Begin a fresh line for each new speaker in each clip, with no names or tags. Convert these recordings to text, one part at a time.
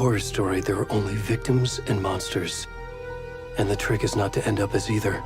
horror story, there are only victims and monsters. And the trick is not to end up as either.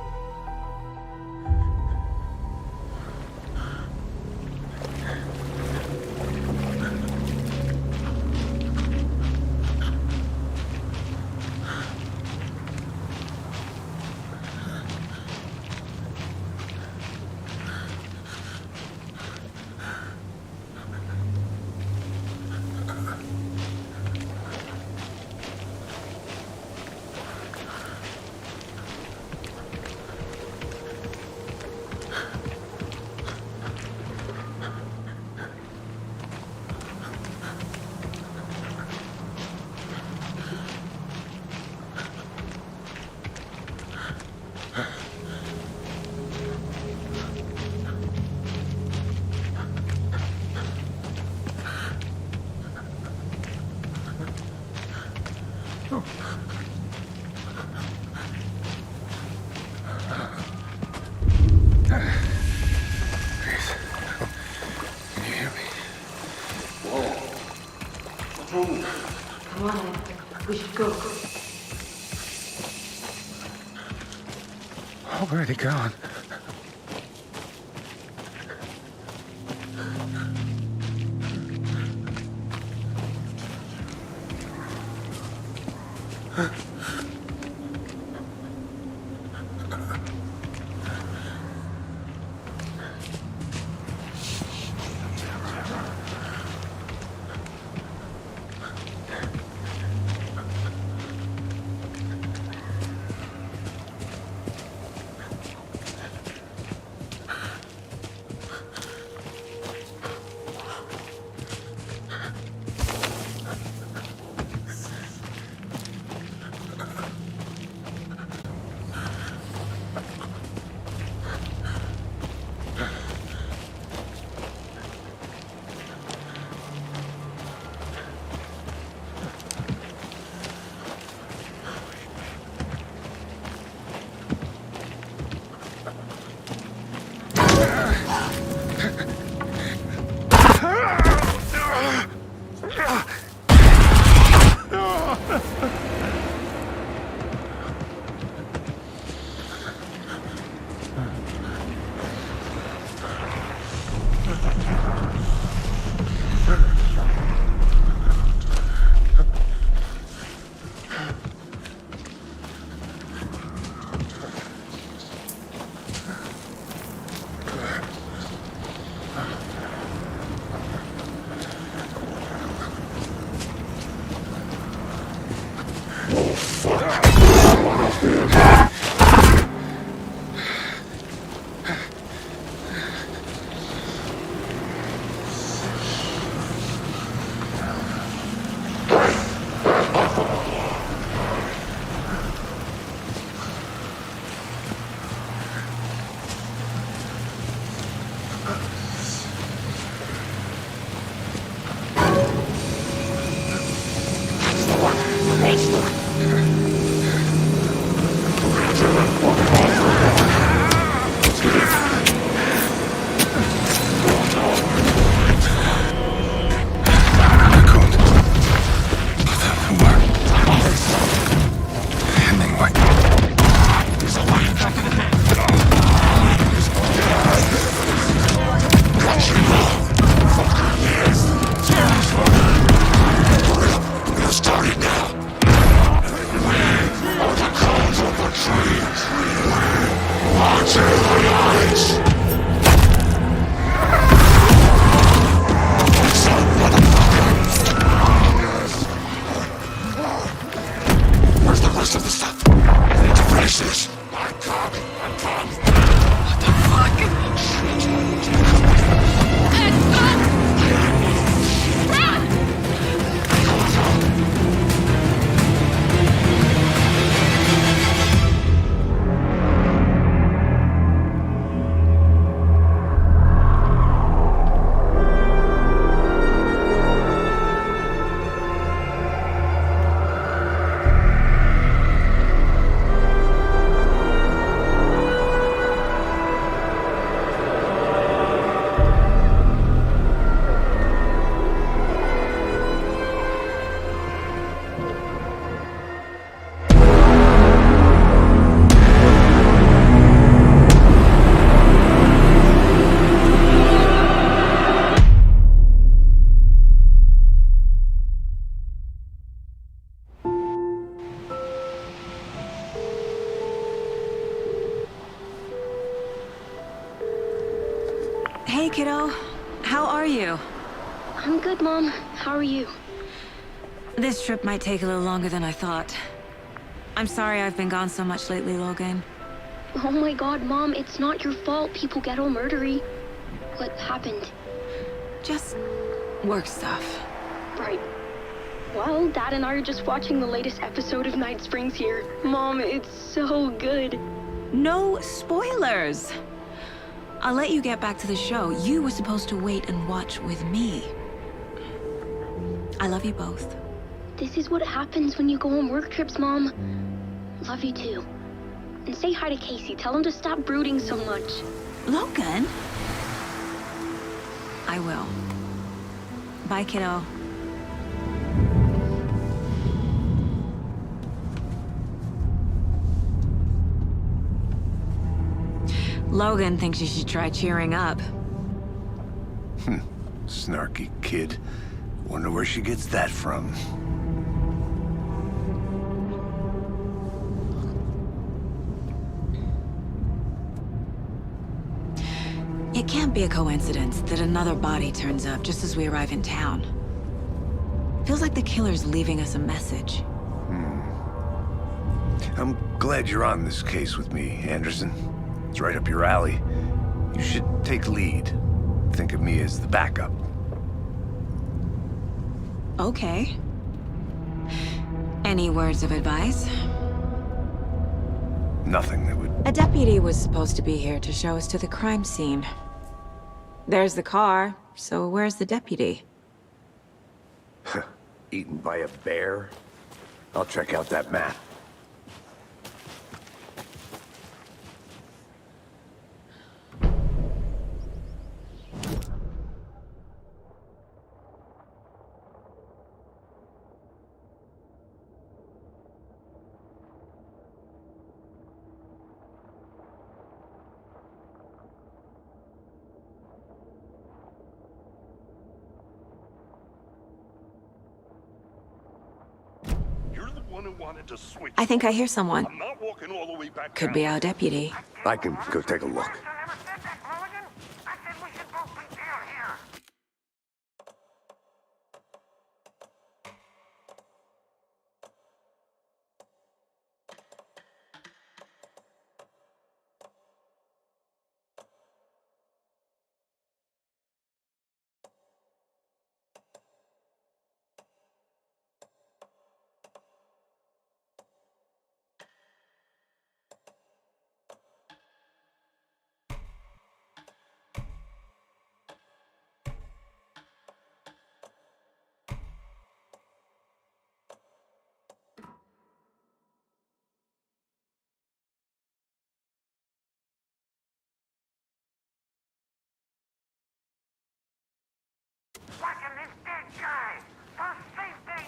Where had he gone?
Hey, kiddo. How are you?
I'm good, Mom. How are you?
This trip might take a little longer than I thought. I'm sorry I've been gone so much lately, Logan.
Oh my god, Mom, it's not your fault people get all murdery. What happened?
Just work stuff.
Right. Well, Dad and I are just watching the latest episode of Night Springs here. Mom, it's so good.
No spoilers! I'll let you get back to the show. You were supposed to wait and watch with me. I love you both.
This is what happens when you go on work trips, Mom. Love you too. And say hi to Casey. Tell him to stop brooding so much.
Logan? I will. Bye, kiddo. Logan thinks you should try cheering up.
Snarky kid. Wonder where she gets that from.
It can't be a coincidence that another body turns up just as we arrive in town. Feels like the killer's leaving us a message.
I'm glad you're on this case with me, Anderson. It's right up your alley. You should take lead. Think of me as the backup.
Okay. Any words of advice?
Nothing that would...
A deputy was supposed to be here to show us to the crime scene. There's the car, so where's the deputy?
Eaten by a bear? I'll check out that map.
To switch.
I think I hear someone.
I'm not walking all the way back
Could
down.
be our deputy.
I can go take a look.
Watching this dead guy for safety.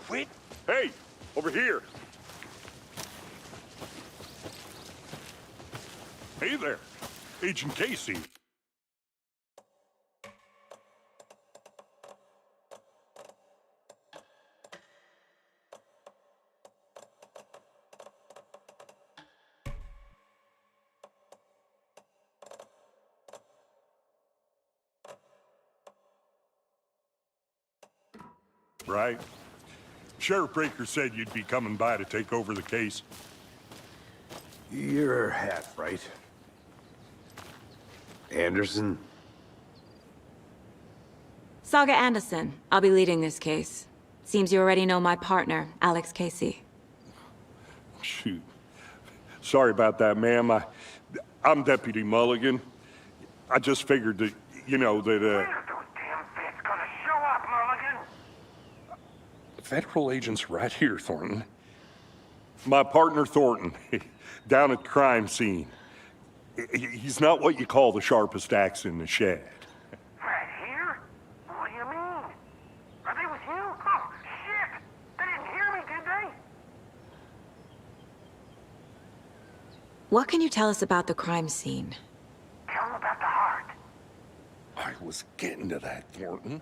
Quit. Hey, over here. Hey there, Agent Casey. Right? Sheriff Breaker said you'd be coming by to take over the case.
You're half right. Anderson?
Saga Anderson. I'll be leading this case. Seems you already know my partner, Alex Casey.
Shoot. Sorry about that, ma'am. I'm Deputy Mulligan. I just figured that,
When are those damn feds gonna show up, Mulligan?
Federal agent's right here, Thornton. My partner, Thornton, down at the crime scene. He's not what you call the sharpest axe in the shed.
Right here? What do you mean? Are they with you? Oh, shit! They didn't hear me, did they?
What can you tell us about the crime scene?
Tell them about the heart.
I was getting to that, Thornton.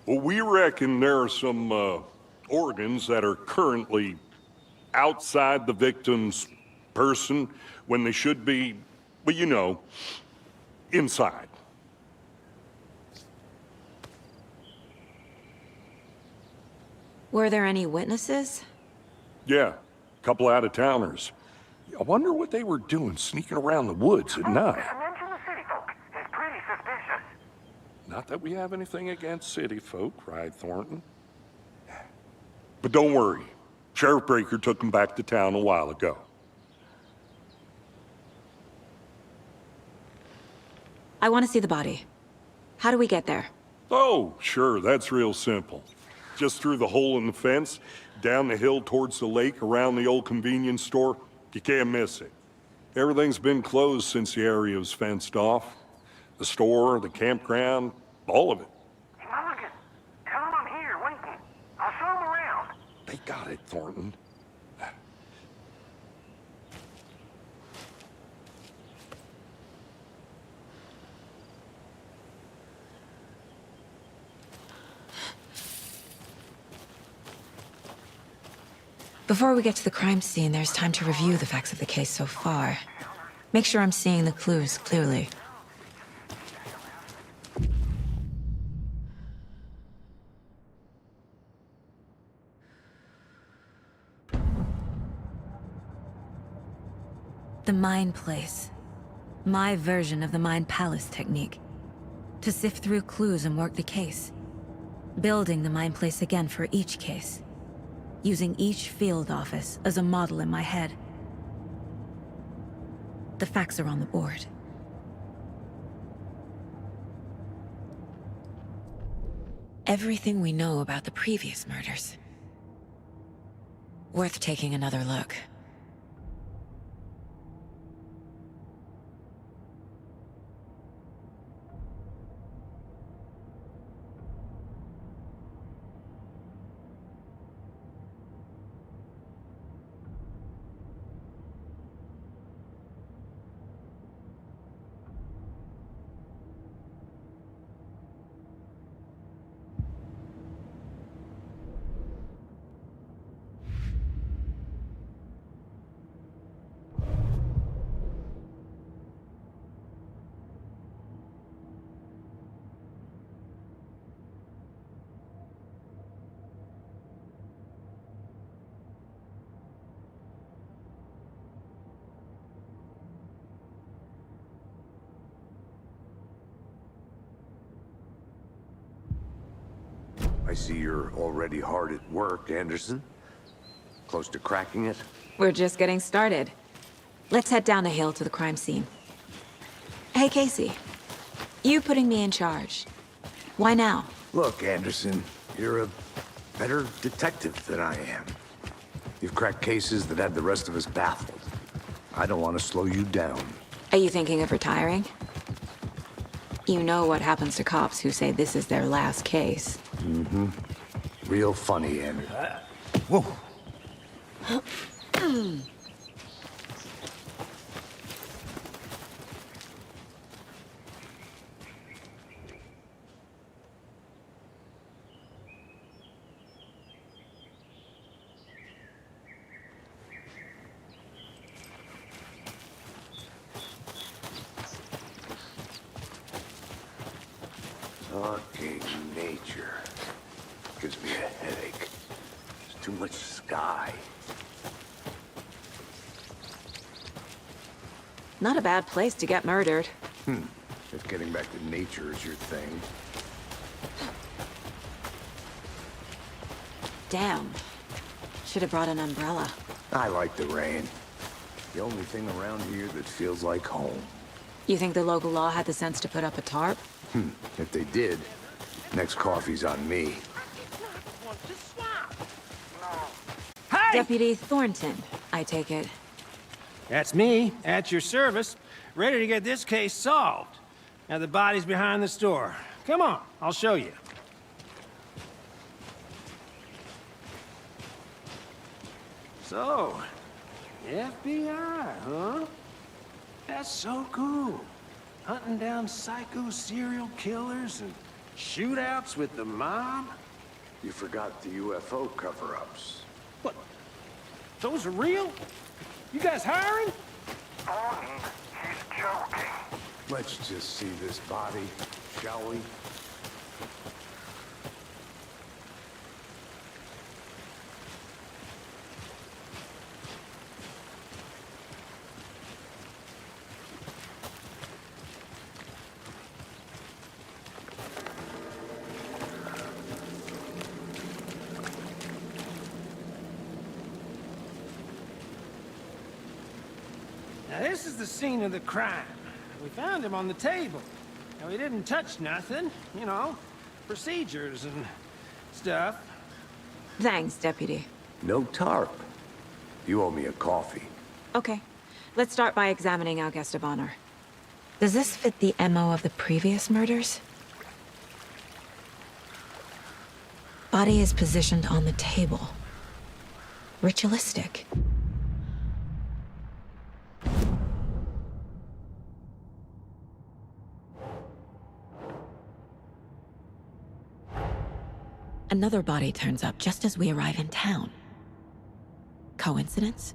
Well, we reckon there are some organs that are currently outside the victim's person when they should be, well, you know, inside.
Were there any witnesses?
Yeah, a couple out-of-towners. I wonder what they were doing sneaking around the woods at night.
Mention the city folk. It's pretty suspicious.
Not that we have anything against city folk, right, Thornton? But don't worry. Sheriff Breaker took them back to town a while ago.
I want to see the body. How do we get there?
Oh, sure, that's real simple. Just through the hole in the fence, down the hill towards the lake, around the old convenience store. You can't miss it. Everything's been closed since the area was fenced off. The store, the campground, all of it.
Hey, Mulligan, tell them I'm here waiting. I'll show them around.
They got it, Thornton.
Before we get to the crime scene, there's time to review the facts of the case so far. Make sure I'm seeing the clues clearly. The Mind Place. My version of the Mind Palace technique. To sift through clues and work the case. Building the Mind Place again for each case. Using each field office as a model in my head. The facts are on the board. Everything we know about the previous murders. Worth taking another look.
I see you're already hard at work, Anderson. Close to cracking it?
We're just getting started. Let's head down the hill to the crime scene. Hey, Casey. You putting me in charge. Why now?
Look, Anderson, you're a better detective than I am. You've cracked cases that had the rest of us baffled. I don't want to slow you down.
Are you thinking of retiring? You know what happens to cops who say this is their last case.
Mm-hmm. Real funny, Anderson.
Whoa.
Talking nature gives me a headache. There's too much sky.
Not a bad place to get murdered.
If getting back to nature is your thing.
Damn. Should have brought an umbrella.
I like the rain. The only thing around here that feels like home.
You think the local law had the sense to put up a tarp?
If they did, next coffee's on me.
Hey!
Deputy Thornton, I take it.
That's me, at your service, ready to get this case solved. Now the body's behind the store. Come on, I'll show you. So, FBI, huh? That's so cool. Hunting down psycho serial killers and shootouts with the mob?
You forgot the UFO cover-ups.
What? Those are real? You guys hiring?
Bonnie, he's joking.
Let's just see this body, shall we?
Now this is the scene of the crime. We found him on the table. Now he didn't touch nothing, you know, procedures and stuff.
Thanks, Deputy.
No tarp. You owe me a coffee.
Okay. Let's start by examining our guest of honor.
Does this fit the MO of the previous murders? Body is positioned on the table. Ritualistic. Another body turns up just as we arrive in town. Coincidence?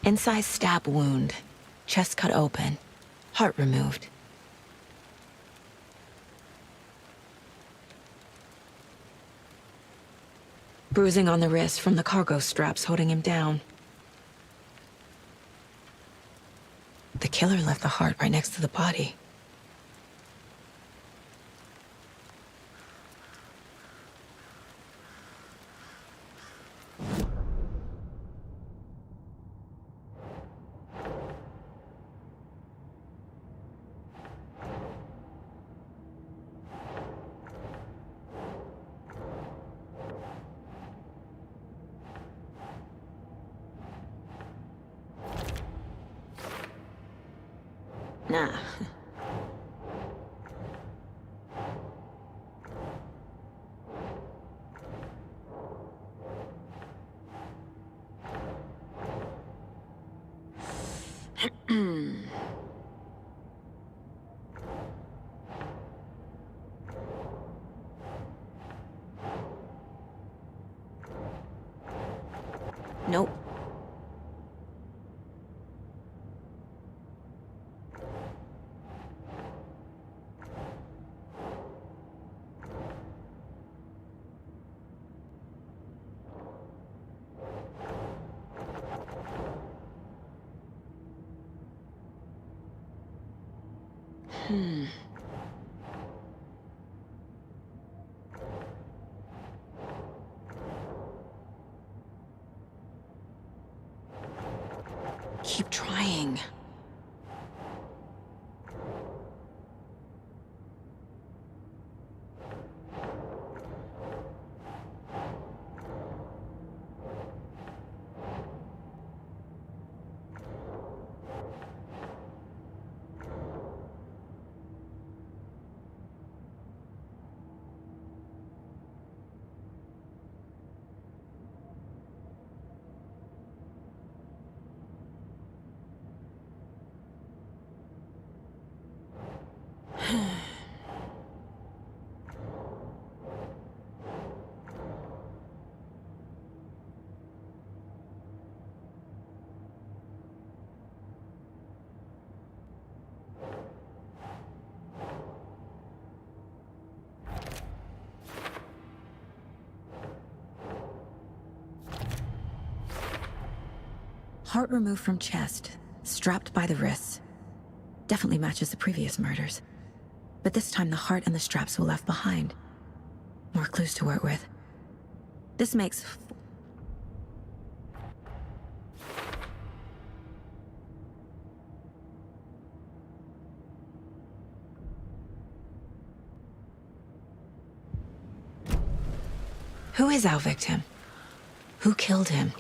Incised stab wound, chest cut open, heart removed. Bruising on the wrist from the cargo straps holding him down. The killer left the heart right next to the body. Nah. Nope. Keep trying. Heart removed from chest, strapped by the wrists. Definitely matches the previous murders. But this time the heart and the straps were left behind. More clues to work with. This makes... Who is our victim? Who killed him?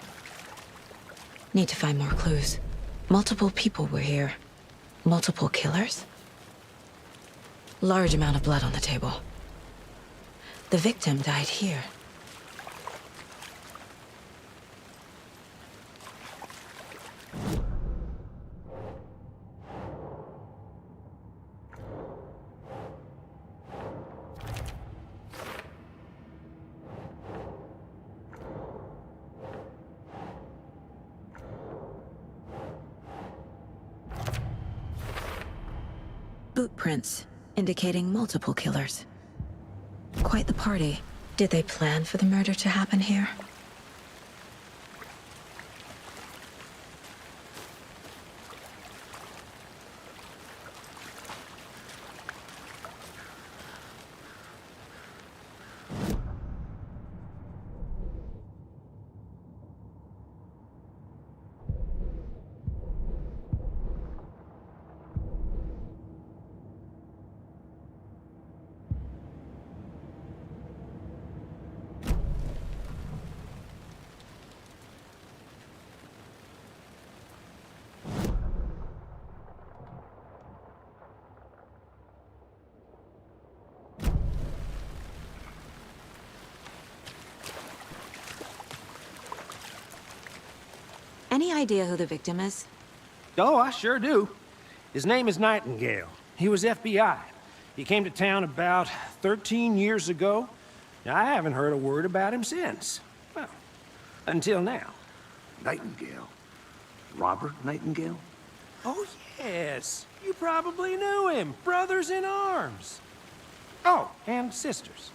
Need to find more clues. Multiple people were here. Multiple killers? Large amount of blood on the table. The victim died here. Boot prints, indicating multiple killers. Quite the party. Did they plan for the murder to happen here? Any idea who the victim is?
Oh, I sure do. His name is Nightingale. He was FBI. He came to town about 13 years ago. Now, I haven't heard a word about him since. Well, until now.
Nightingale? Robert Nightingale?
Oh, yes. You probably knew him. Brothers in arms. Oh, and sisters.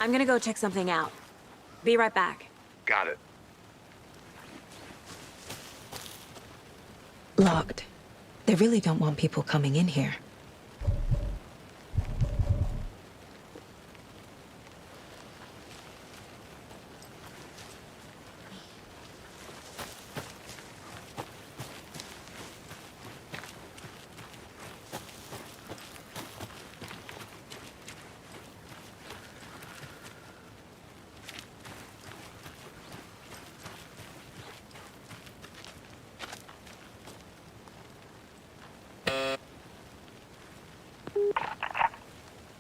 I'm gonna go check something out. Be right back.
Got it.
Locked. They really don't want people coming in here.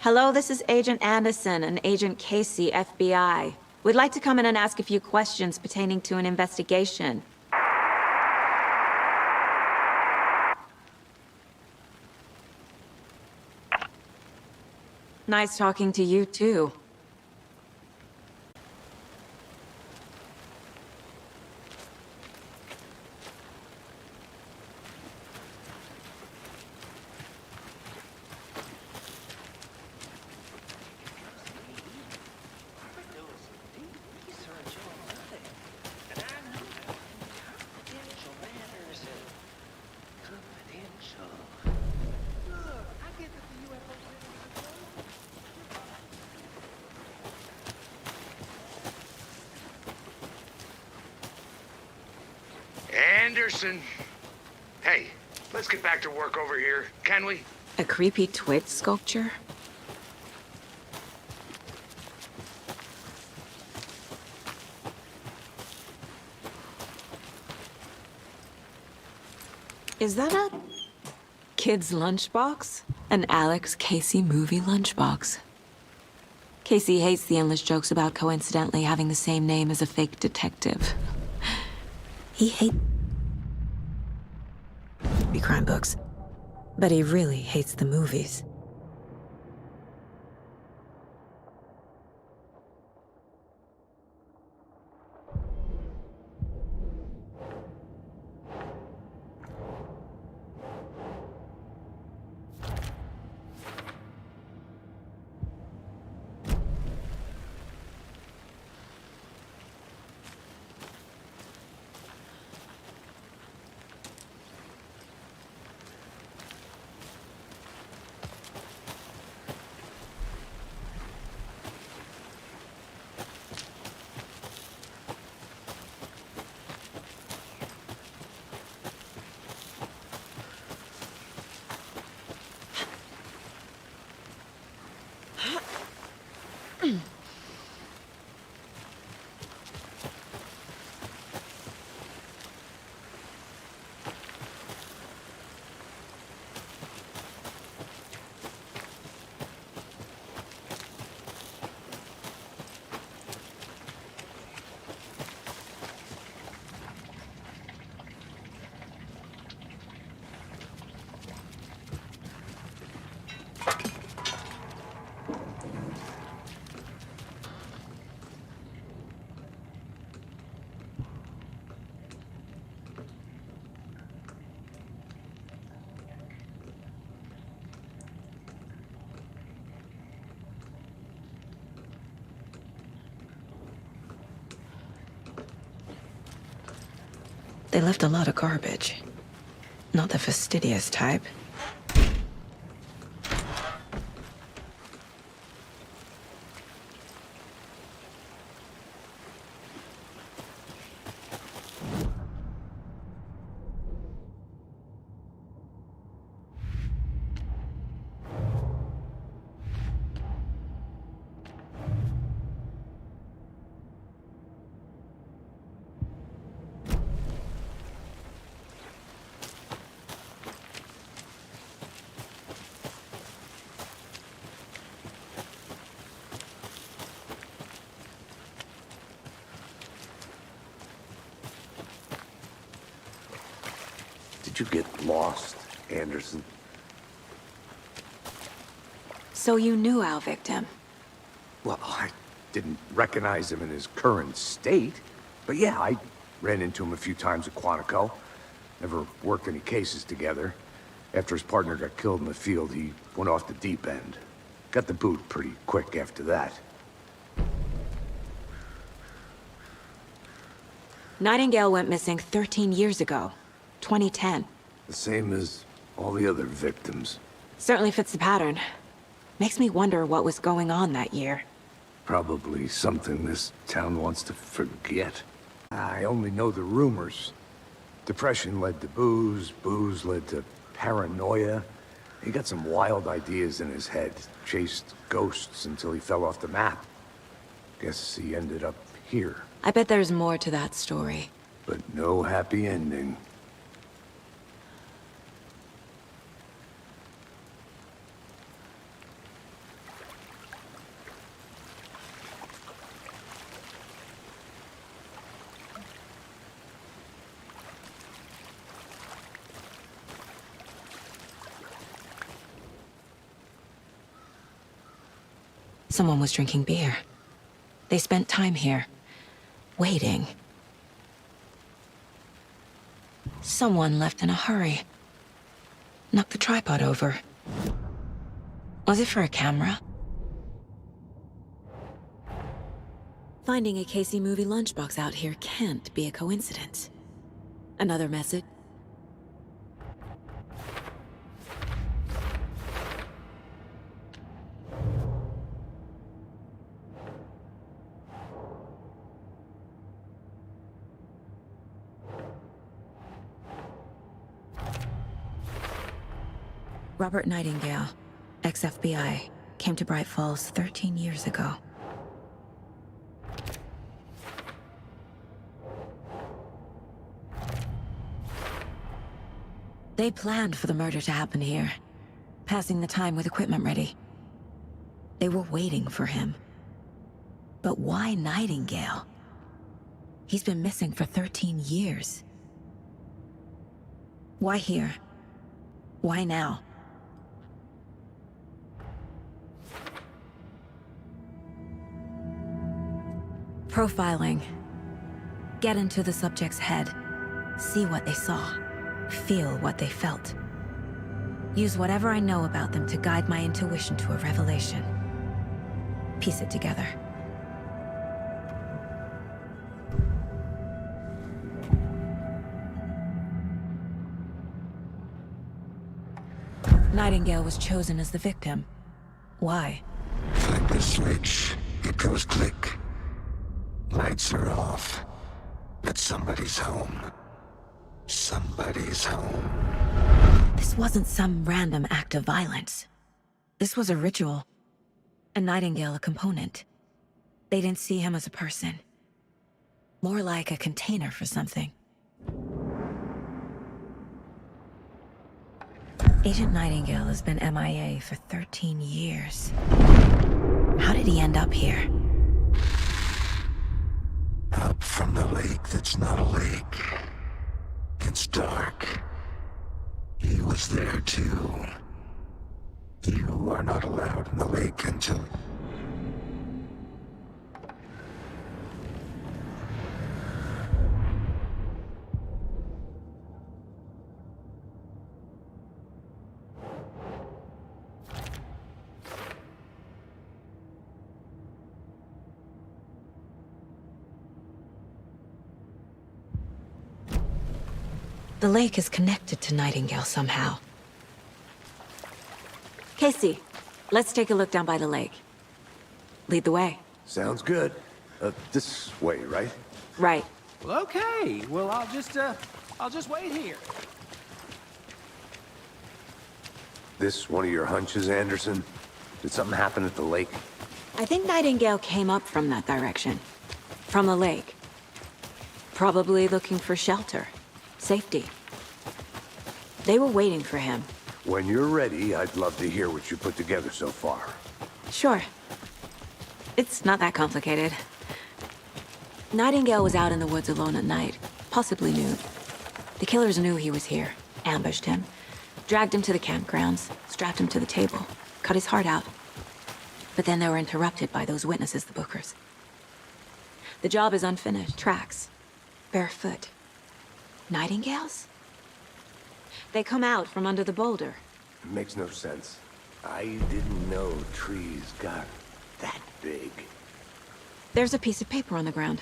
Hello, this is Agent Anderson and Agent Casey, FBI. We'd like to come in and ask a few questions pertaining to an investigation. Nice talking to you, too.
Anderson. Hey, let's get back to work over here, can we?
A creepy twig sculpture? Is that a kid's lunchbox? An Alex Casey movie lunchbox. Casey hates the endless jokes about coincidentally having the same name as a fake detective.
He hates crime books, but he really hates the movies. They left a lot of garbage. Not the fastidious type.
Did you get lost, Anderson?
So you knew our victim?
Well, I didn't recognize him in his current state. But yeah, I ran into him a few times at Quantico. Never worked any cases together. After his partner got killed in the field, he went off the deep end. Got the boot pretty quick after that.
Nightingale went missing 13 years ago. 2010.
The same as all the other victims.
Certainly fits the pattern. Makes me wonder what was going on that year.
Probably something this town wants to forget. I only know the rumors. Depression led to booze, booze led to paranoia. He got some wild ideas in his head, chased ghosts until he fell off the map. Guess he ended up here.
I bet there's more to that story.
But no happy ending.
Someone was drinking beer. They spent time here, waiting. Someone left in a hurry. Knocked the tripod over. Was it for a camera? Finding a Casey movie lunchbox out here can't be a coincidence. Another message? Robert Nightingale, ex-FBI, came to Bright Falls 13 years ago. They planned for the murder to happen here, passing the time with equipment ready. They were waiting for him. But why Nightingale? He's been missing for 13 years. Why here? Why now? Profiling. Get into the subject's head. See what they saw. Feel what they felt. Use whatever I know about them to guide my intuition to a revelation. Piece it together. Nightingale was chosen as the victim. Why?
Flip the switch. It goes click. Lights are off. But somebody's home. Somebody's home.
This wasn't some random act of violence. This was a ritual. And Nightingale a component. They didn't see him as a person. More like a container for something. Agent Nightingale has been MIA for 13 years. How did he end up here?
Up from the lake that's not a lake. It's dark. He was there too. You are not allowed in the lake until...
The lake is connected to Nightingale somehow.
Casey, let's take a look down by the lake. Lead the way.
Sounds good. This way, right?
Right.
Well, okay. Well, I'll just wait here.
This one of your hunches, Anderson? Did something happen at the lake?
I think Nightingale came up from that direction. From the lake. Probably looking for shelter. Safety. They were waiting for him.
When you're ready, I'd love to hear what you put together so far.
Sure. It's not that complicated. Nightingale was out in the woods alone at night, possibly nude. The killers knew he was here, ambushed him, dragged him to the campgrounds, strapped him to the table, cut his heart out. But then they were interrupted by those witnesses, the Bookers. The job is unfinished. Tracks. Barefoot. Nightingales? They come out from under the boulder.
Makes no sense. I didn't know trees got that big.
There's a piece of paper on the ground.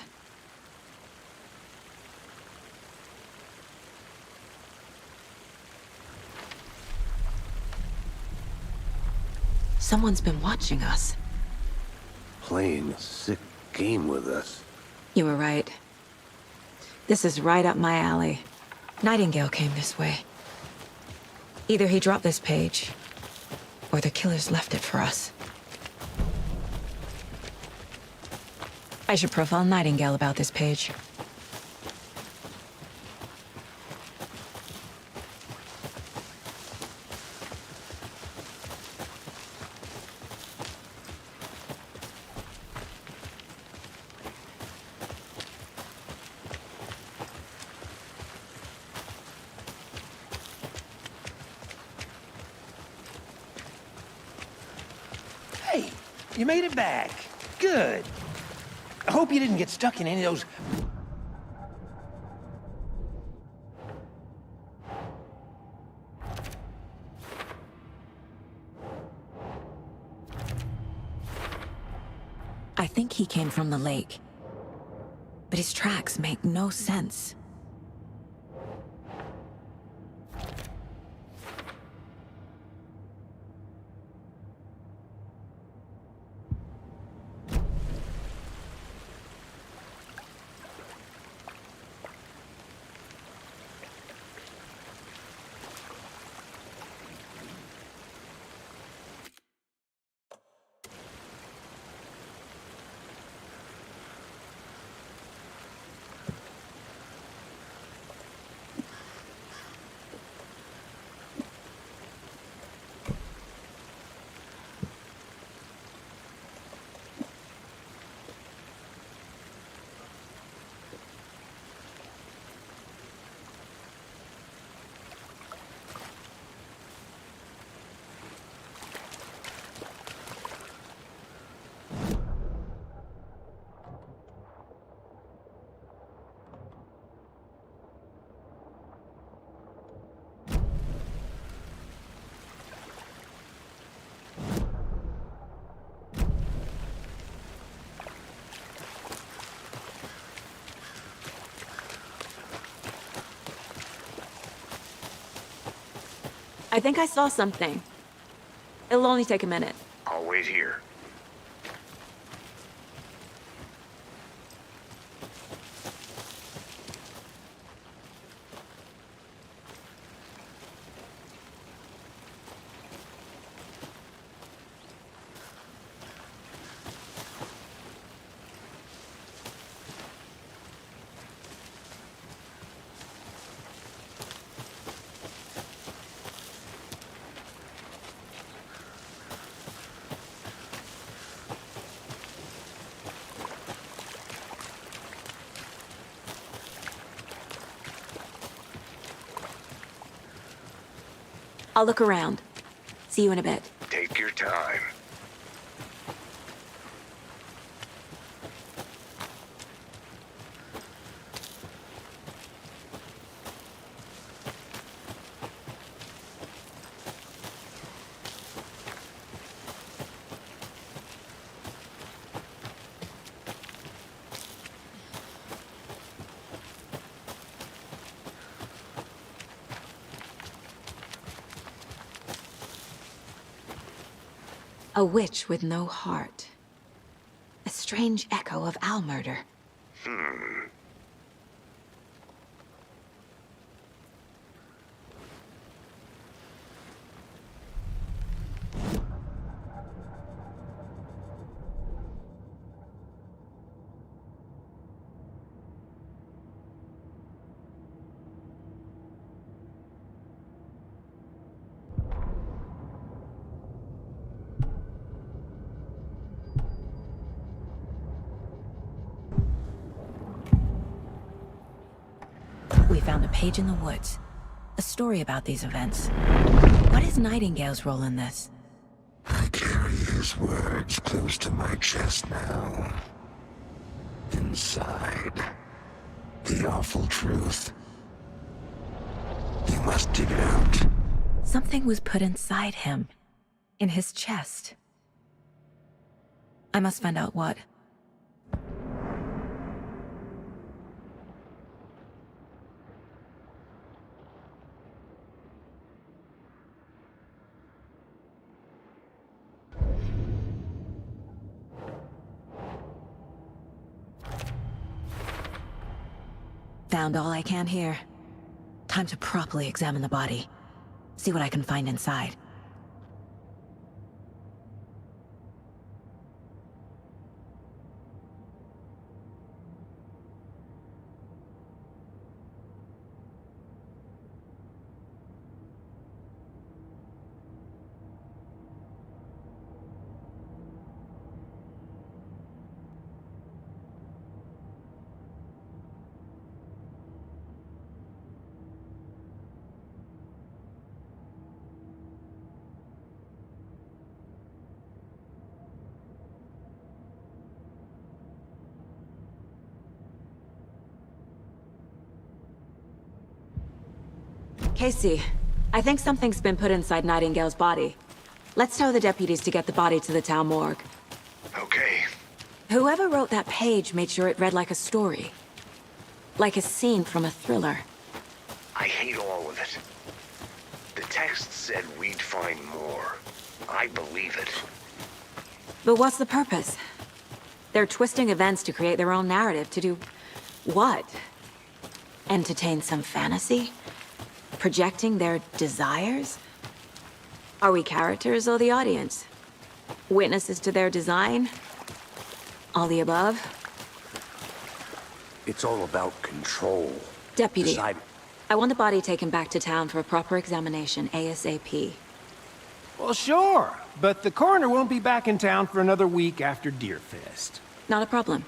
Someone's been watching us.
Playing a sick game with us.
You were right. This is right up my alley.
Nightingale came this way. Either he dropped this page, or the killers left it for us. I should profile Nightingale about this page.
Hey, you made it back. Good. I hope you didn't get stuck in any of those...
I think he came from the lake. But his tracks make no sense.
I think I saw something. It'll only take a minute.
I'll wait here.
I'll look around. See you in a bit.
Take your time.
A witch with no heart. A strange echo of owl murder.
We found a page in the woods. A story about these events. What is Nightingale's role in this?
I carry his words close to my chest now. Inside, the awful truth. You must dig it out.
Something was put inside him. In his chest. I must find out what. Found all I can here. Time to properly examine the body. See what I can find inside.
Casey, I think something's been put inside Nightingale's body. Let's tell the deputies to get the body to the town morgue.
Okay.
Whoever wrote that page made sure it read like a story. Like a scene from a thriller.
I hate all of it. The text said we'd find more. I believe it.
But what's the purpose? They're twisting events to create their own narrative to do... what? Entertain some fantasy? Projecting their desires? Are we characters or the audience? Witnesses to their design? All the above?
It's all about control.
Deputy,
Decide.
I want the body taken back to town for a proper examination ASAP.
Well, sure. But the coroner won't be back in town for another week after Deerfest.
Not a problem.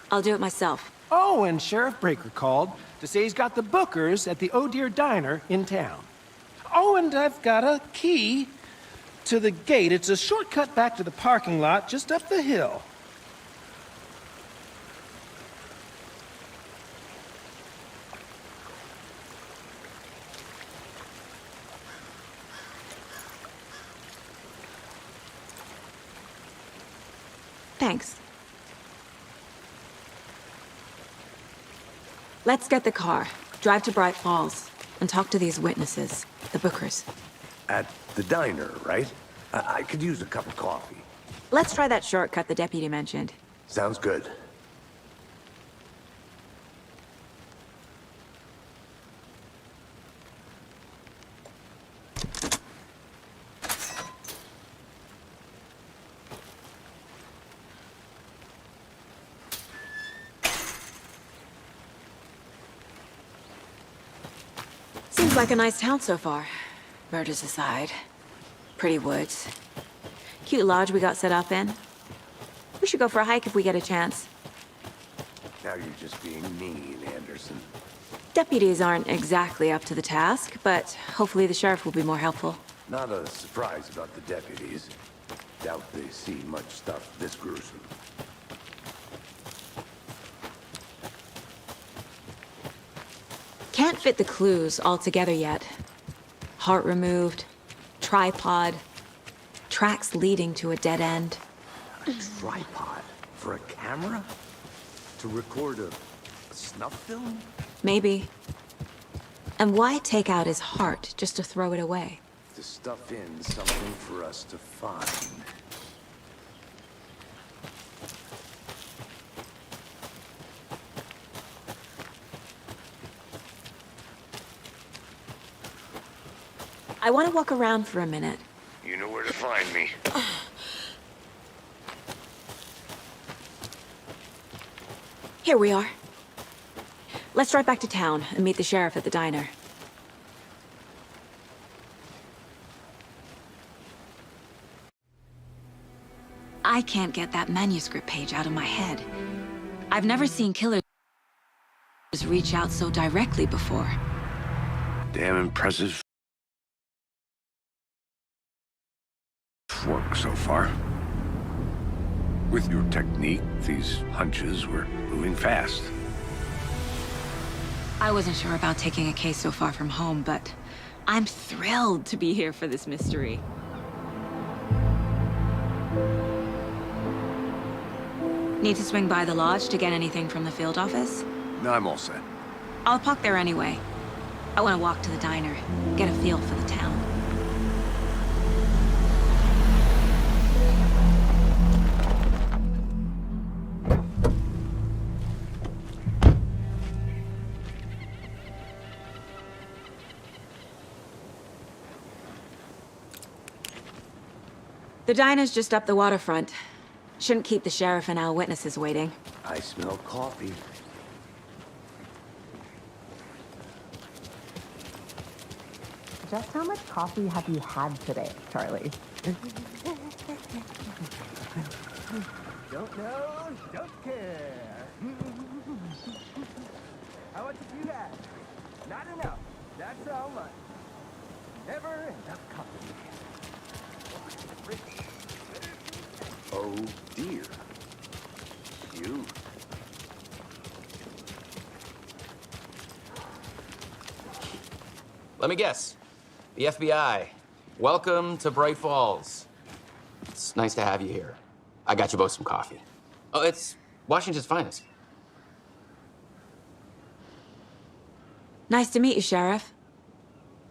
I'll do it myself.
Oh, and Sheriff Breaker called to say he's got the Bookers at the Oh Dear Diner in town. Oh, and I've got a key to the gate. It's a shortcut back to the parking lot just up the hill.
Thanks. Let's get the car, drive to Bright Falls, and talk to these witnesses, the Bookers.
At the diner, right? I could use a cup of coffee.
Let's try that shortcut the deputy mentioned.
Sounds good.
Seems like a nice town so far. Murders aside. Pretty woods. Cute lodge we got set up in. We should go for a hike if we get a chance.
Now you're just being mean, Anderson.
Deputies aren't exactly up to the task, but hopefully the sheriff will be more helpful.
Not a surprise about the deputies. Doubt they see much stuff this gruesome.
Can't fit the clues all together yet. Heart removed, tripod, tracks leading to a dead end.
A tripod? For a camera? To record a snuff film?
Maybe. And why take out his heart just to throw it away?
To stuff in something for us to find.
I want to walk around for a minute.
You know where to find me.
Here we are. Let's drive back to town and meet the sheriff at the diner. I can't get that manuscript page out of my head. I've never seen killers reach out so directly before.
Damn impressive work so far. With your technique, these hunches were moving fast.
I wasn't sure about taking a case so far from home, but I'm thrilled to be here for this mystery. Need to swing by the lodge to get anything from the field office?
No, I'm all set.
I'll park there anyway. I want to walk to the diner, get a feel for the town. The diner's just up the waterfront. Shouldn't keep the sheriff and our witnesses waiting.
I smell coffee.
Just how much coffee have you had today, Charlie?
Don't know, don't care. How much have you had? Not enough. That's how much. Never enough coffee.
Oh dear. You.
Let me guess. The FBI. Welcome to Bright Falls. It's nice to have you here. I got you both some coffee. Oh, it's Washington's finest.
Nice to meet you, Sheriff.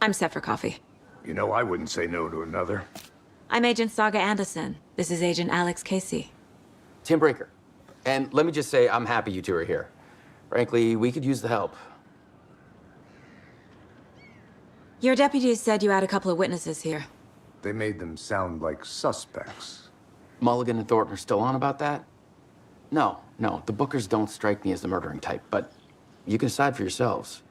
I'm set for coffee.
You know, I wouldn't say no to another.
I'm Agent Saga Anderson. This is Agent Alex Casey.
Tim Breaker. And let me just say, I'm happy you two are here. Frankly, we could use the help.
Your deputies said you had a couple of witnesses here.
They made them sound like suspects.
Mulligan and Thornton are still on about that? No, the Bookers don't strike me as the murdering type, but you can decide for yourselves.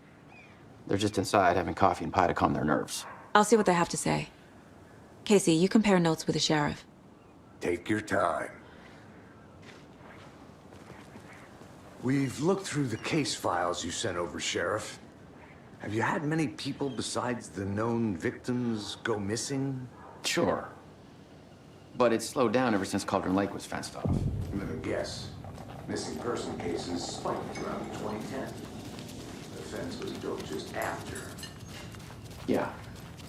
They're just inside having coffee and pie to calm their nerves.
I'll see what they have to say. Casey, you compare notes with the sheriff.
Take your time. We've looked through the case files you sent over, Sheriff. Have you had many people besides the known victims go missing?
Sure. But it's slowed down ever since Cauldron Lake was fenced off.
Let me guess. Missing person cases spiked around 2010. The fence was built just after.
Yeah,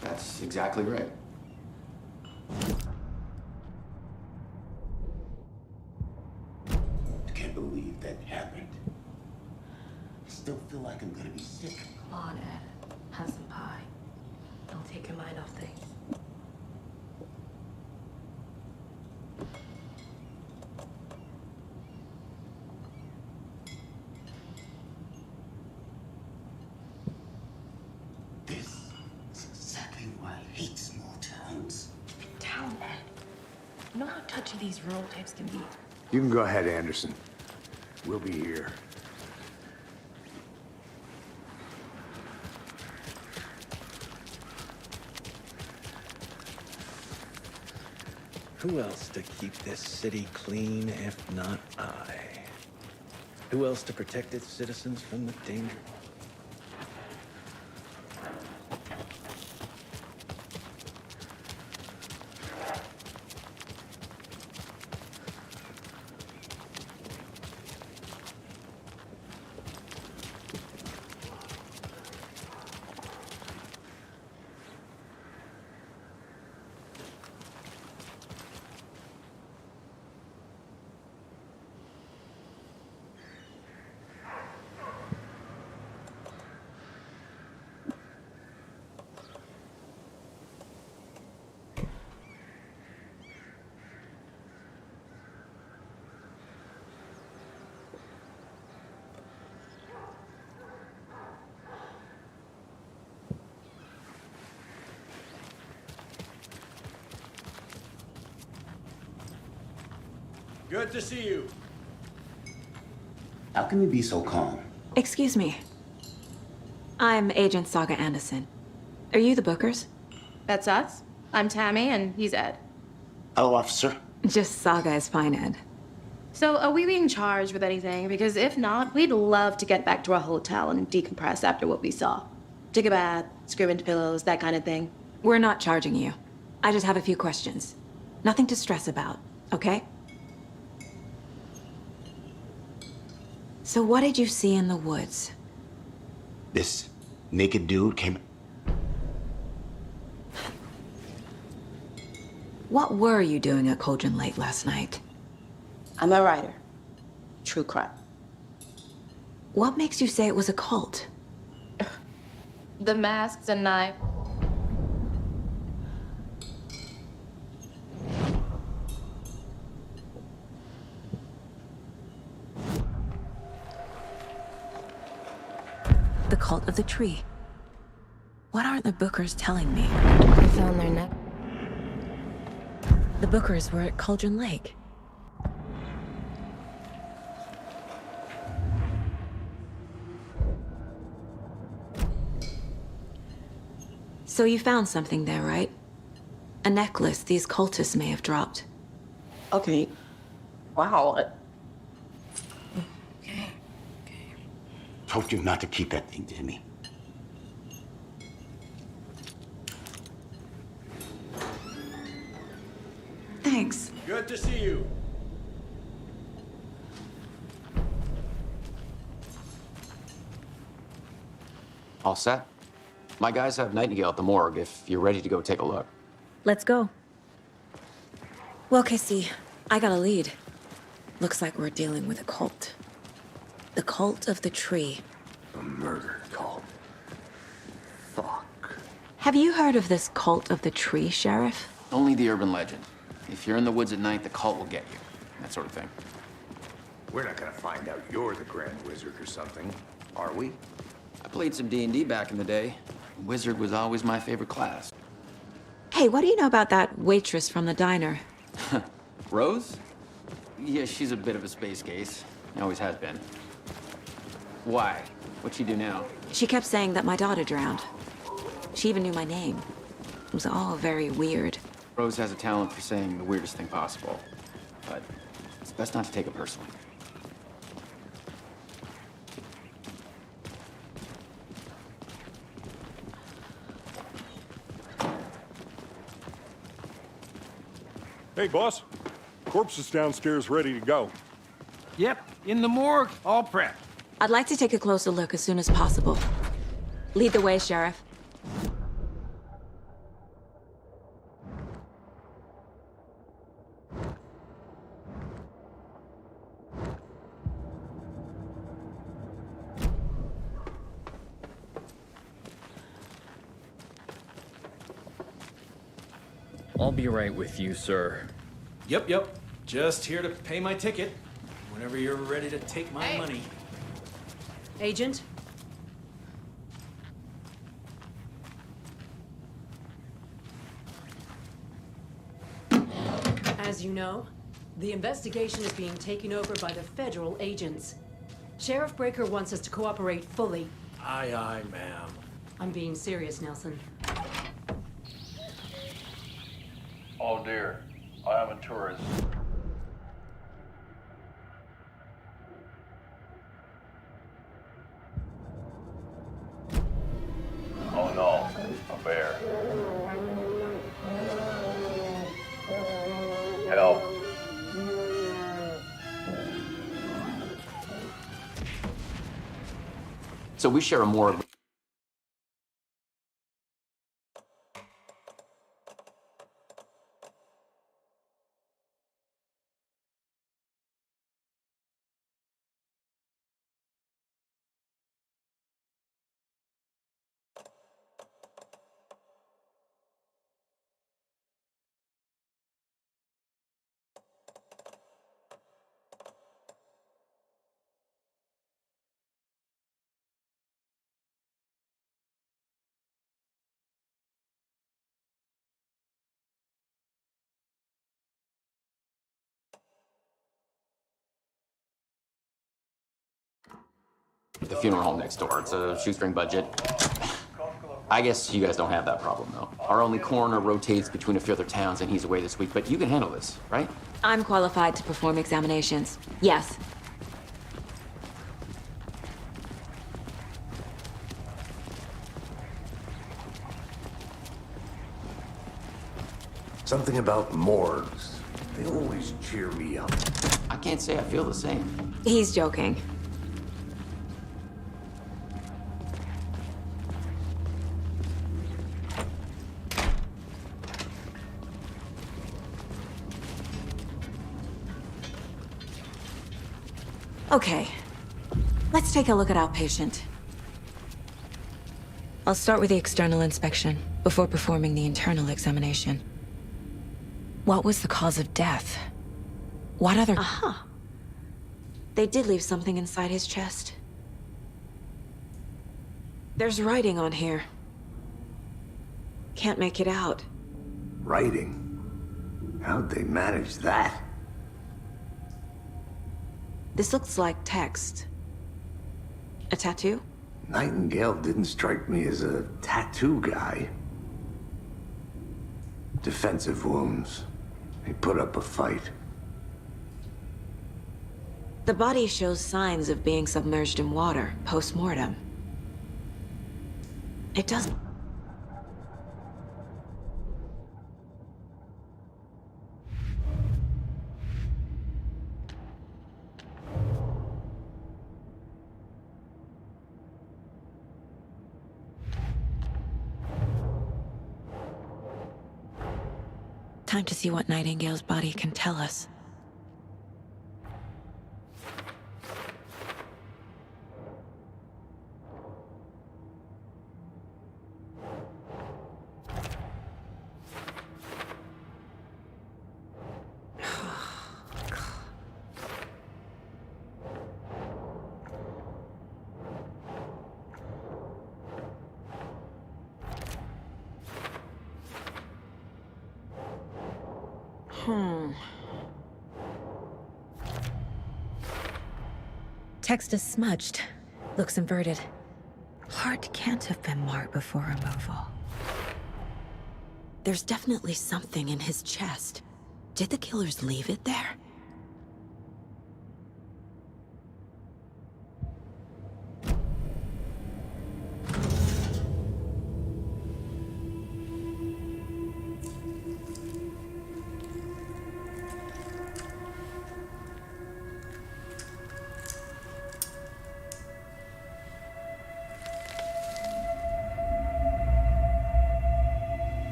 that's exactly right.
I can't believe that happened. I still feel like I'm gonna be sick.
Come on, Ed. Have some pie. Don't take your mind off things.
This is exactly why I hate small towns.
Big town, Ed. You know how touchy these rural types can be.
You can go ahead, Anderson. We'll be here.
Who else to keep this city clean if not I? Who else to protect its citizens from the danger? Good to see you.
How can you be so calm?
Excuse me. I'm Agent Saga Anderson. Are you the Bookers?
That's us. I'm Tammy, and he's Ed.
Hello, officer.
Just Saga is fine, Ed.
So, are we being charged with anything? Because if not, we'd love to get back to our hotel and decompress after what we saw. Take a bath, scream into pillows, that kind of thing.
We're not charging you. I just have a few questions. Nothing to stress about, okay? So what did you see in the woods?
This naked dude came...
What were you doing at Cauldron Lake last night?
I'm a writer. True crime.
What makes you say it was a cult?
The masks and knife.
The cult of the tree. What aren't the Bookers telling me?
I found their neck.
The Bookers were at Cauldron Lake. So you found something there, right? A necklace these cultists may have dropped.
Okay. Wow.
Told you not to keep that thing to me.
Thanks.
Good to see you.
All set? My guys have Nightingale at the morgue if you're ready to go take a look.
Let's go. Well, Casey, I got a lead. Looks like we're dealing with a cult. The cult of the tree.
A murder cult. Fuck.
Have you heard of this cult of the tree, Sheriff?
Only the urban legend. If you're in the woods at night, the cult will get you. That sort of thing.
We're not gonna find out you're the Grand Wizard or something, are we?
I played some D&D back in the day. Wizard was always my favorite class.
Hey, what do you know about that waitress from the diner?
Rose? Yeah, she's a bit of a space case. Always has been. Why? What'd she do now?
She kept saying that my daughter drowned. She even knew my name. It was all very weird.
Rose has a talent for saying the weirdest thing possible. But it's best not to take it personally.
Hey, boss. Corpse is downstairs ready to go.
Yep, in the morgue, all prepped.
I'd like to take a closer look as soon as possible. Lead the way, Sheriff.
I'll be right with you, sir.
Yep. Just here to pay my ticket. Whenever you're ready to take my money.
Agent? As you know, the investigation is being taken over by the federal agents. Sheriff Breaker wants us to cooperate fully.
Aye, ma'am.
I'm being serious, Nelson.
Oh dear, I am a tourist. Oh no, a bear. Help.
So we share a morgue. the funeral home next door. It's a shoestring budget. I guess you guys don't have that problem, though. Our only coroner rotates between a few other towns, and he's away this week, but you can handle this, right?
I'm qualified to perform examinations. Yes.
Something about morgues. They always cheer me up.
I can't say I feel the same.
He's joking. Okay, let's take a look at our patient. I'll start with the external inspection before performing the internal examination. What was the cause of death? What other— Aha! They did leave something inside his chest. There's writing on here. Can't make it out.
Writing? How'd they manage that?
This looks like text. A tattoo?
Nightingale didn't strike me as a tattoo guy. Defensive wounds. He put up a fight.
The body shows signs of being submerged in water, post-mortem. It doesn't... Time to see what Nightingale's body can tell us. Text is smudged. Looks inverted. Heart can't have been marked before removal. There's definitely something in his chest. Did the killers leave it there?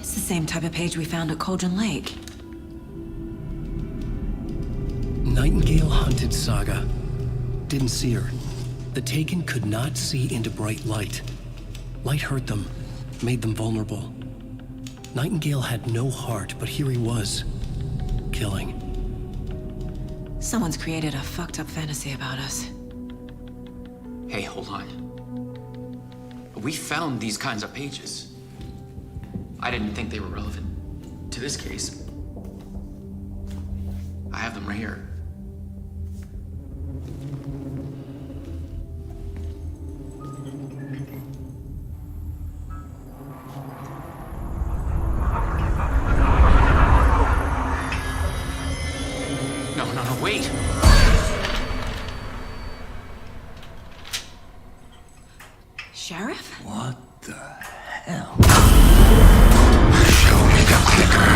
Same type of page we found at Cauldron Lake.
Nightingale hunted Saga. Didn't see her. The Taken could not see into bright light. Light hurt them, made them vulnerable. Nightingale had no heart, but here he was, killing.
Someone's created a fucked up fantasy about us.
Hey, hold on. We found these kinds of pages. I didn't think they were relevant to this case. I have them right here. No, wait!
Sheriff?
What the hell?
Show me the clicker.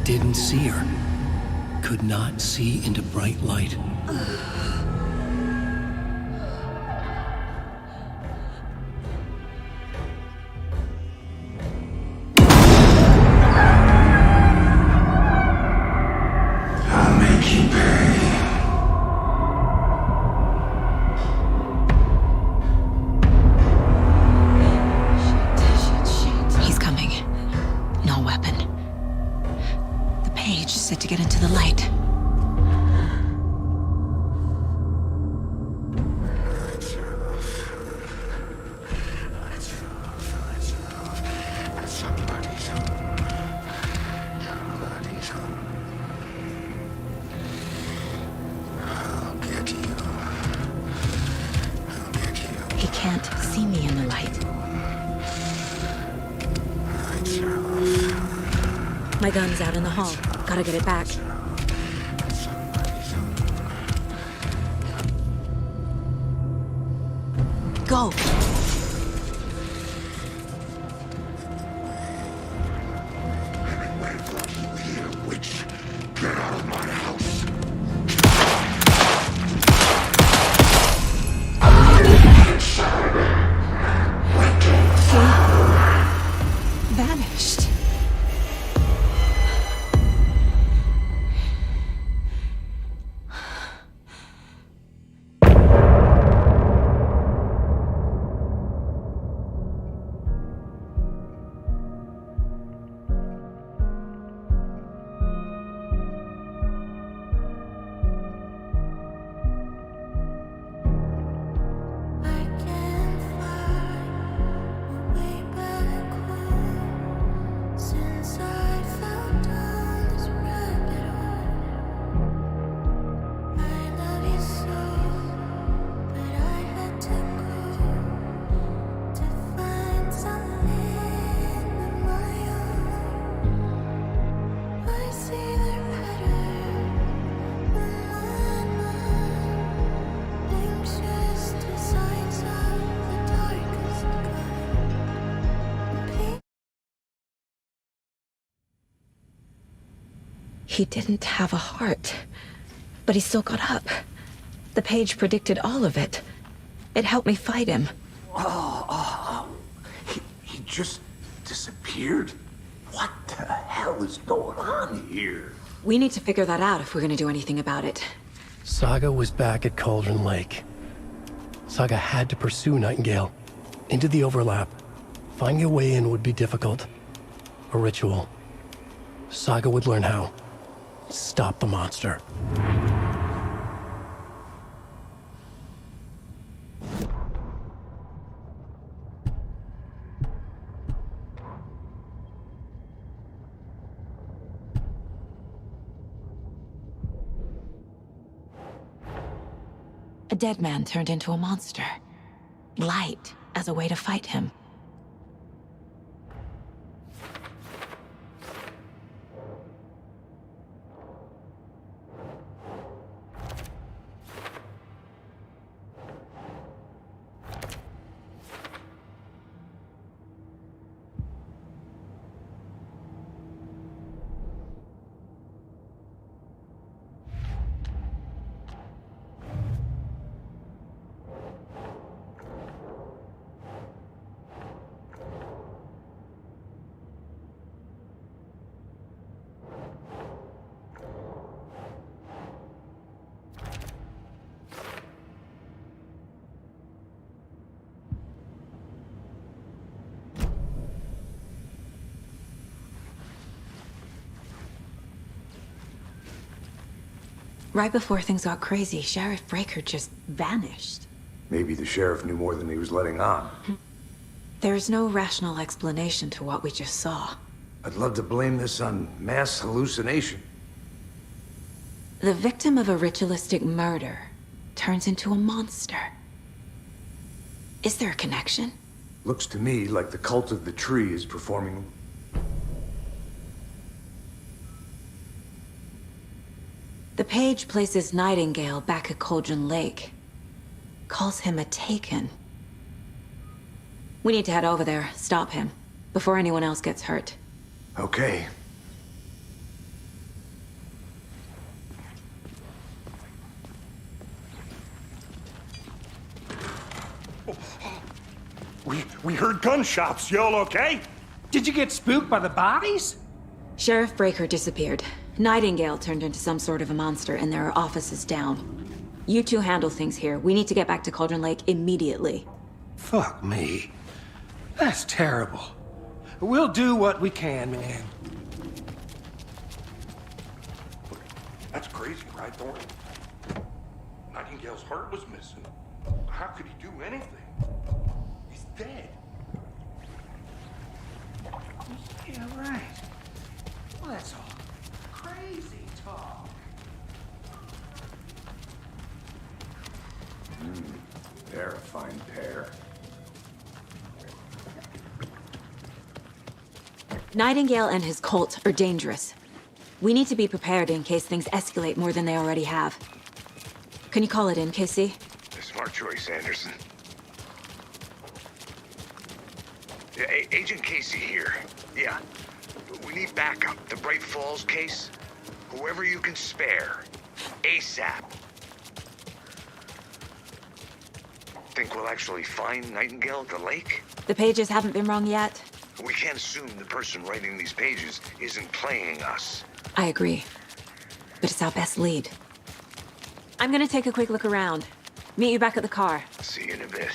Didn't see her. Could not see into bright light.
weapon. The page said to get into the light. He can't see me in the light. My gun's out in the hall. Gotta get it back. Go!
Witch, get out of my house.
Vanished. He didn't have a heart, but he still got up. The page predicted all of it. It helped me fight him.
He just disappeared? What the hell is going on here?
We need to figure that out if we're gonna do anything about it.
Saga was back at Cauldron Lake. Saga had to pursue Nightingale. Into the overlap. Finding a way in would be difficult. A ritual. Saga would learn how. Stop the monster.
A dead man turned into a monster. Light as a way to fight him. Right before things got crazy, Sheriff Breaker just vanished.
Maybe the sheriff knew more than he was letting on.
There's no rational explanation to what we just saw.
I'd love to blame this on mass hallucination.
The victim of a ritualistic murder turns into a monster. Is there a connection?
Looks to me like the cult of the tree is performing.
The page places Nightingale back at Cauldron Lake. Calls him a Taken. We need to head over there, stop him, before anyone else gets hurt.
Okay.
We heard gunshots. Y'all okay?
Did you get spooked by the bodies?
Sheriff Breaker disappeared. Nightingale turned into some sort of a monster, and there are offices down. You two handle things here. We need to get back to Cauldron Lake immediately.
Fuck me. That's terrible. we'll do what we can, man.
That's crazy, right, Thornton? Nightingale's heart was missing. How could he do anything? He's dead.
Yeah, right. Well, that's all crazy talk.
They're a fine pair.
Nightingale and his cult are dangerous. We need to be prepared in case things escalate more than they already have. Can you call it in, Casey?
Smart choice, Anderson. Yeah, Agent Casey here. Yeah. We need backup. The Bright Falls case. Whoever you can spare. ASAP. Think we'll actually find Nightingale at the lake?
The pages haven't been wrong yet.
We can't assume the person writing these pages isn't playing us.
I agree. But it's our best lead. I'm gonna take a quick look around. Meet you back at the car.
See you in a bit.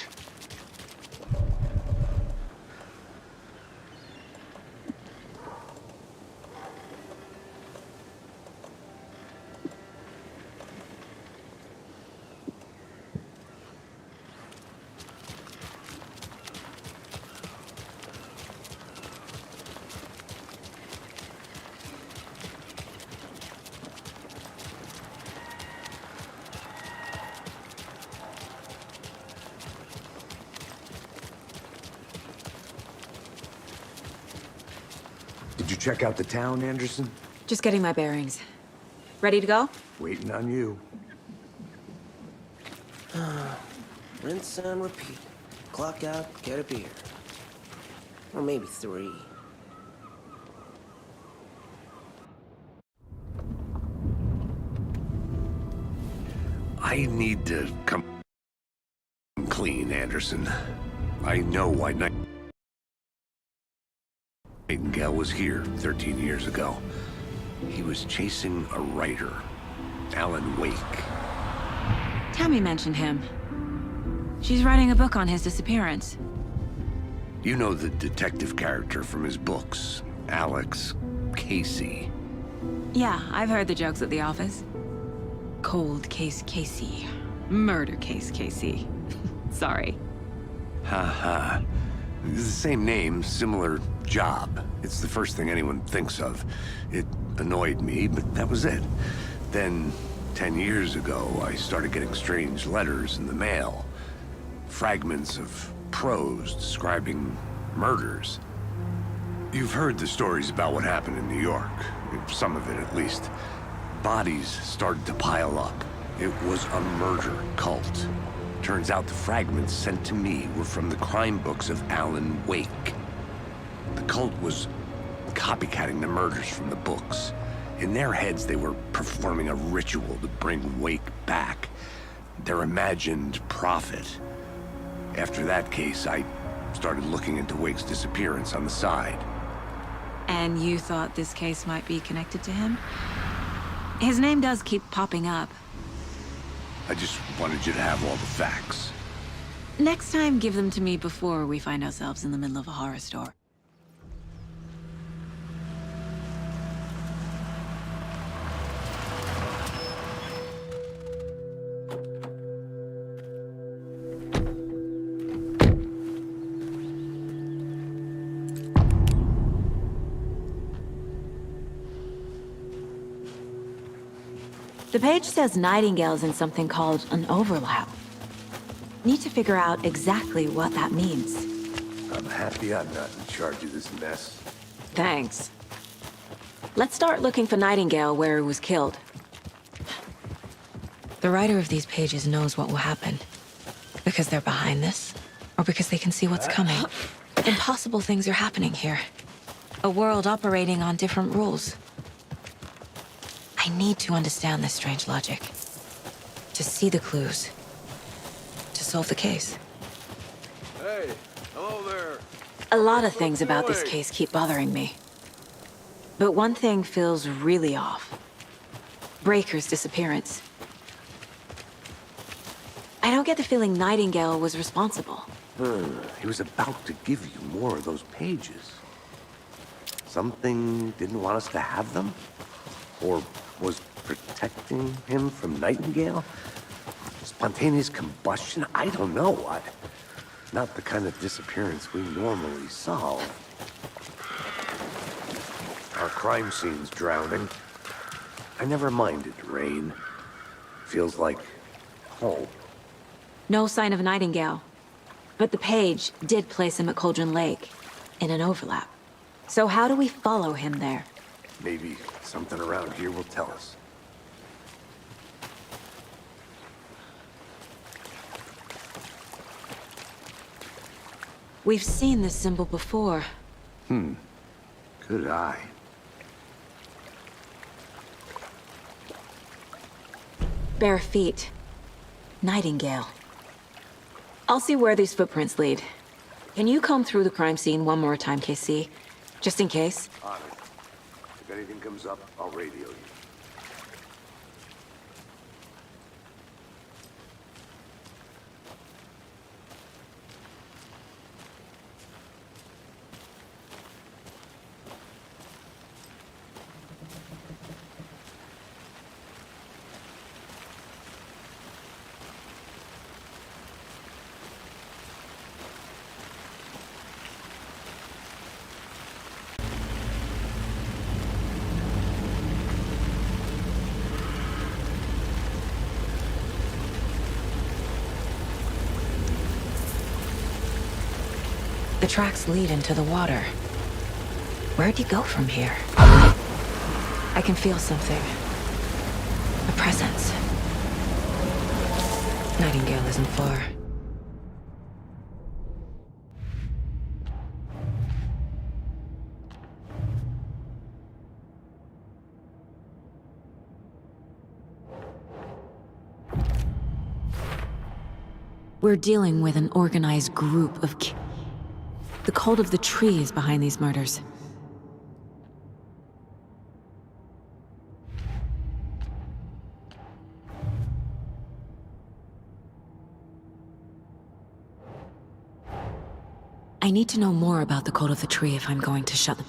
Did you check out the town, Anderson?
Just getting my bearings. Ready to go?
Waiting on you.
Rinse and repeat. Clock out, get a beer. Or maybe 3.
I need to come clean, Anderson. I know why Nightingale was here 13 years ago. He was chasing a writer, Alan Wake.
Tammy mentioned him. She's writing a book on his disappearance.
You know the detective character from his books, Alex Casey.
Yeah, I've heard the jokes at the office. Cold case Casey. Murder case Casey. Sorry.
Ha. It's the same name, similar job. It's the first thing anyone thinks of. It annoyed me, but that was it. Then, 10 years ago, I started getting strange letters in the mail. Fragments of prose describing murders. You've heard the stories about what happened in New York. Some of it, at least. Bodies started to pile up. It was a murder cult. Turns out the fragments sent to me were from the crime books of Alan Wake. The cult was copycatting the murders from the books. In their heads, they were performing a ritual to bring Wake back. Their imagined prophet. After that case, I started looking into Wake's disappearance on the side.
And you thought this case might be connected to him? His name does keep popping up.
I just wanted you to have all the facts.
Next time, give them to me before we find ourselves in the middle of a horror story. The page says Nightingale's in something called an overlap. Need to figure out exactly what that means.
I'm happy I'm not in charge of this mess.
Thanks. Let's start looking for Nightingale where he was killed. The writer of these pages knows what will happen. Because they're behind this, or because they can see what's coming. Impossible things are happening here. A world operating on different rules. I need to understand this strange logic. To see the clues. To solve the case.
Hey, hello there.
A lot of things about this case keep bothering me. But one thing feels really off. Breaker's disappearance. I don't get the feeling Nightingale was responsible.
He was about to give you more of those pages. Something didn't want us to have them? Or was protecting him from Nightingale? Spontaneous combustion? I don't know what. Not the kind of disappearance we normally solve. Our crime scene's drowning. I never minded rain. Feels like home.
No sign of Nightingale. But the page did place him at Cauldron Lake, in an overlap. So how do we follow him there?
Maybe something around here will tell us.
We've seen this symbol before.
Good eye.
Bare feet. Nightingale. I'll see where these footprints lead. Can you comb through the crime scene one more time, KC? Just in case?
On it. If anything comes up, I'll radio you.
The tracks lead into the water. Where'd you go from here? I can feel something. A presence. Nightingale isn't far. We're dealing with an organized group of the cult of the tree is behind these murders. I need to know more about the cult of the tree if I'm going to shut them.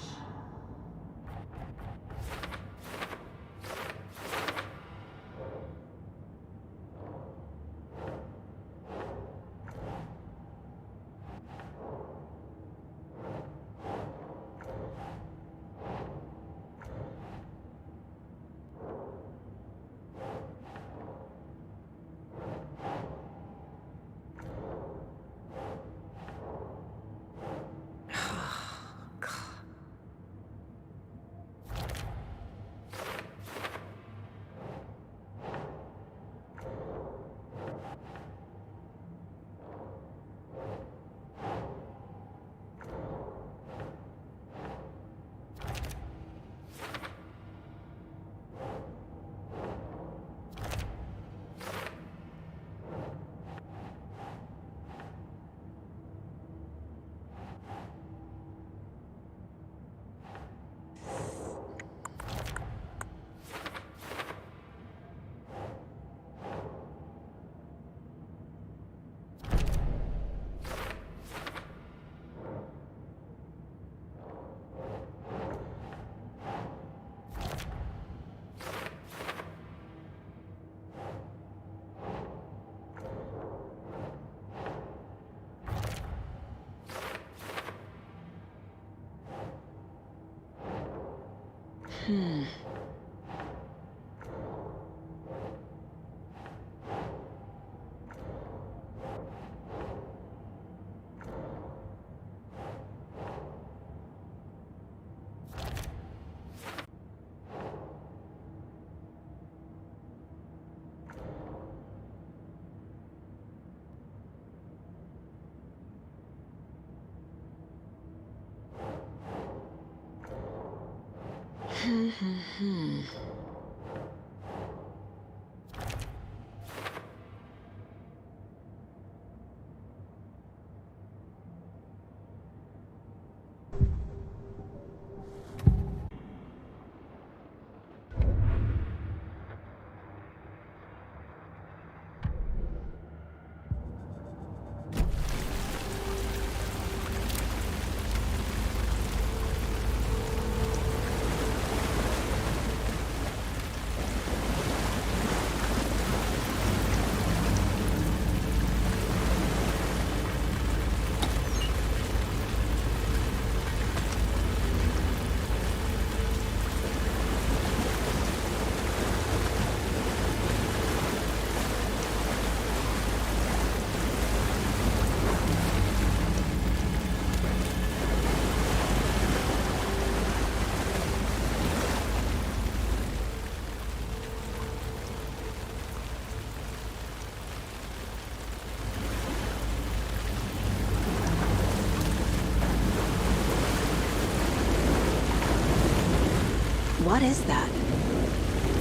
What is that?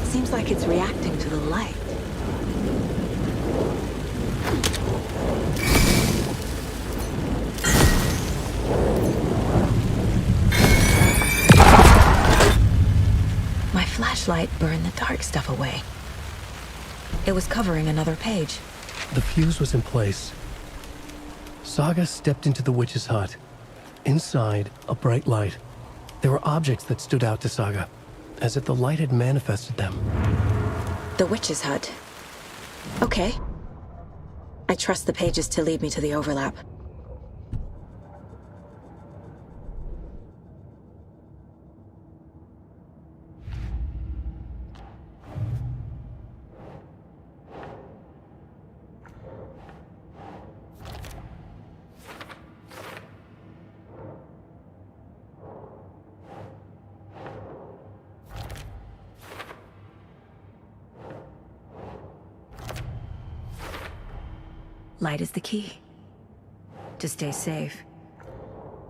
Seems like it's reacting to the light. My flashlight burned the dark stuff away. It was covering another page.
The fuse was in place. Saga stepped into the witch's hut. Inside, a bright light. There were objects that stood out to Saga, as if the light had manifested them.
The witch's hut. Okay. I trust the pages to lead me to the overlap. Light is the key. To stay safe.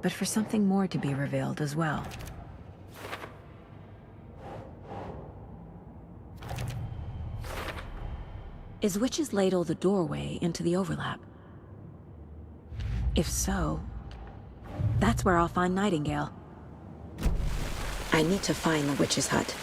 But for something more to be revealed as well. Is Witch's Ladle the doorway into the overlap? If so, that's where I'll find Nightingale. I need to find the witch's hut.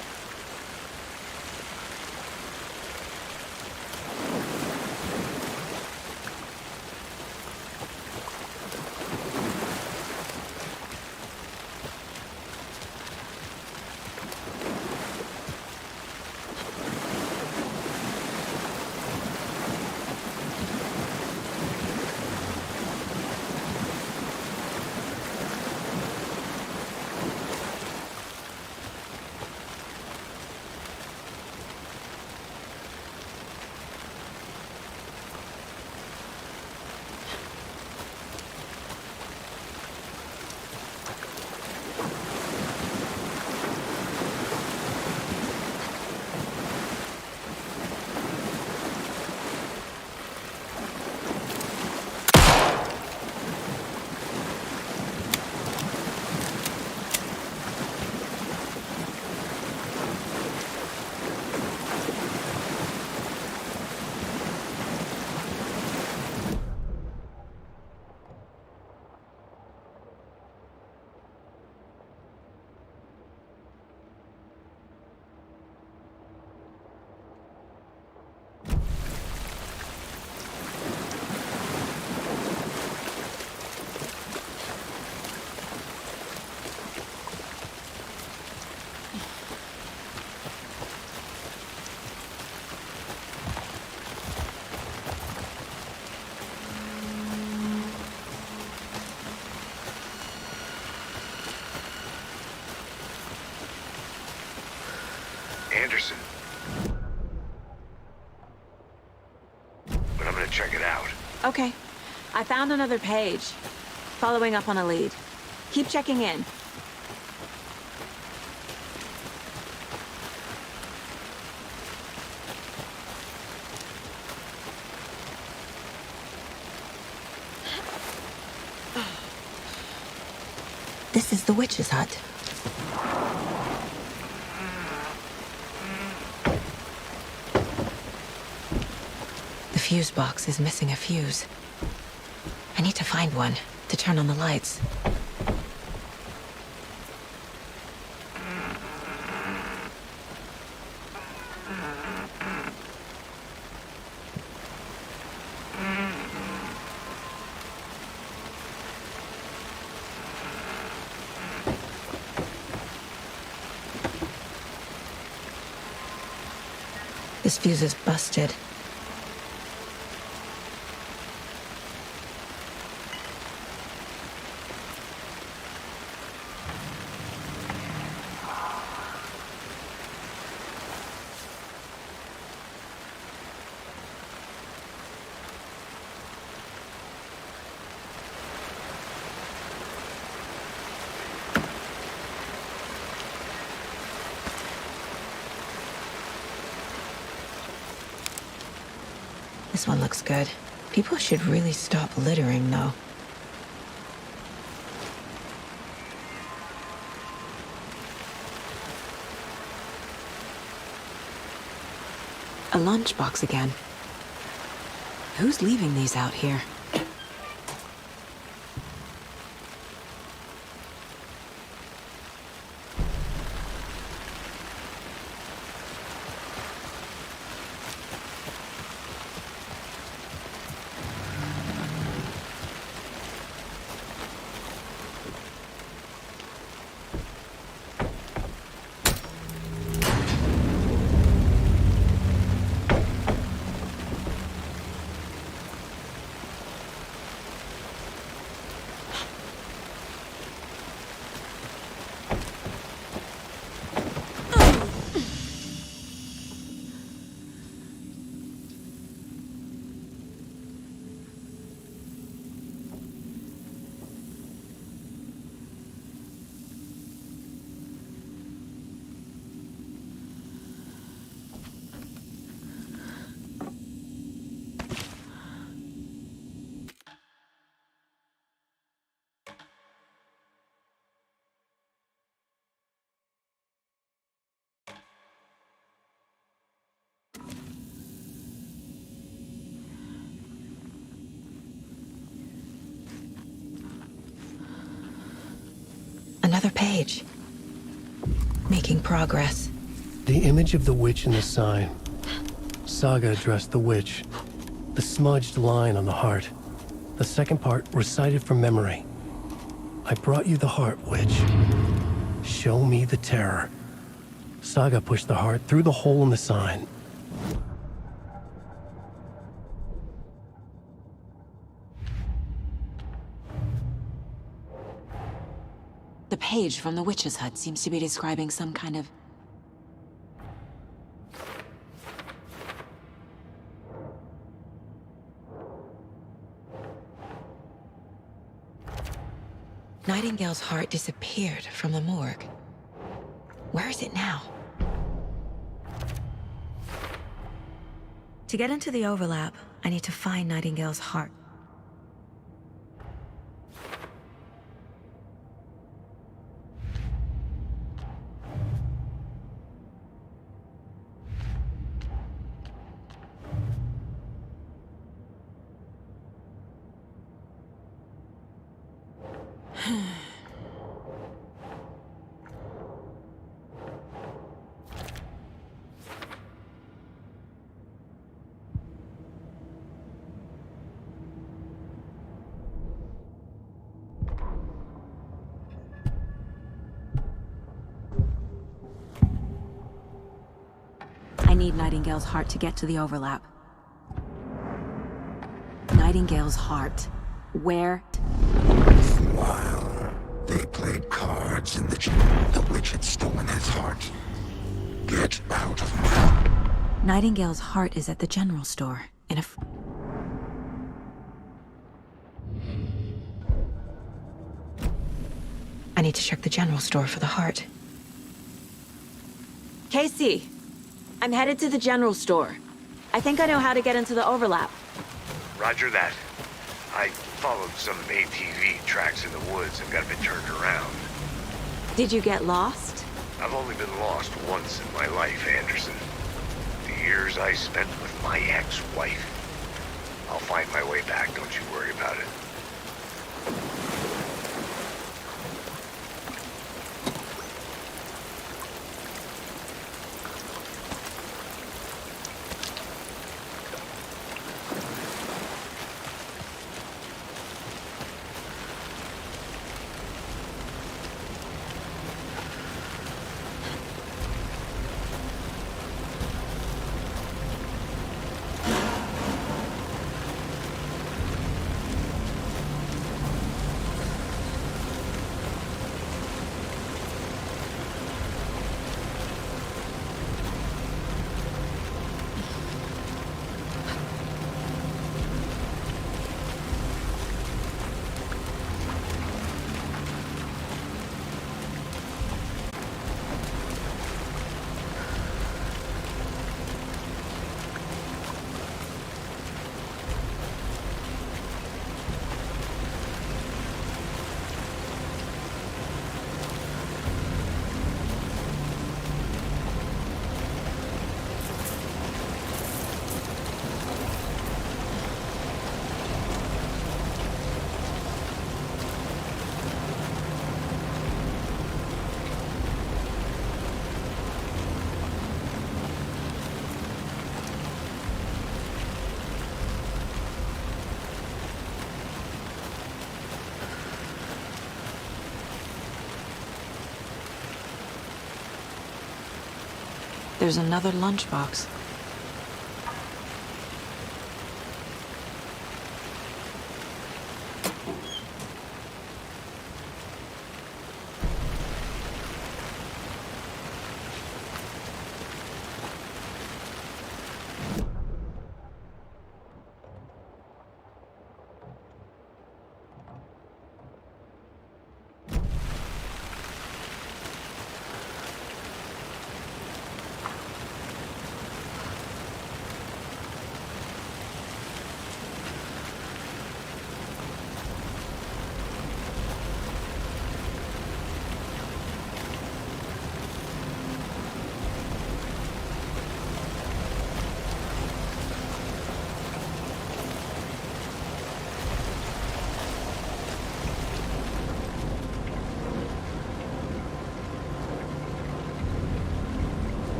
Anderson. But I'm gonna check it out.
Okay. I found another page. Following up on a lead. Keep checking in. This is the witch's hut. The fuse box is missing a fuse. I need to find one to turn on the lights. This fuse is busted. This one looks good. People should really stop littering, though. A lunchbox again. Who's leaving these out here? Another page. Making progress.
The image of the witch in the sign. Saga addressed the witch. The smudged line on the heart. The second part recited from memory. I brought you the heart, witch. Show me the terror. Saga pushed the heart through the hole in the sign.
The page from the witch's hut seems to be describing some kind of... Nightingale's heart disappeared from the morgue. Where is it now?
To get into the overlap, I need to find Nightingale's heart. I need Nightingale's heart to get to the overlap. Nightingale's heart. Where?
While they played cards in the witch had stolen his heart. Get out of my...
Nightingale's heart is at the general store, in a...
I need to check the general store for the heart. Casey! I'm headed to the general store. I think I know how to get into the overlap.
Roger that. I followed some ATV tracks in the woods and got a bit turned around.
Did you get lost?
I've only been lost once in my life, Anderson. The years I spent with my ex-wife. I'll find my way back, don't you worry about it.
There's another lunchbox.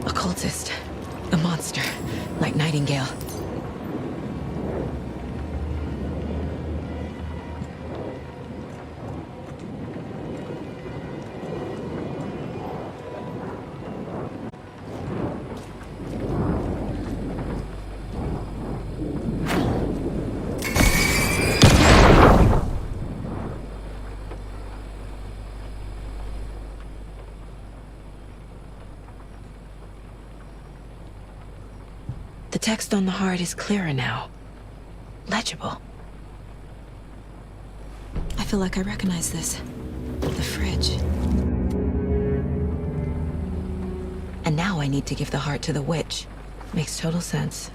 Occultist. A monster. Like Nightingale. The text on the heart is clearer now. Legible. I feel like I recognize this. The fridge. And now I need to give the heart to the witch. Makes total sense.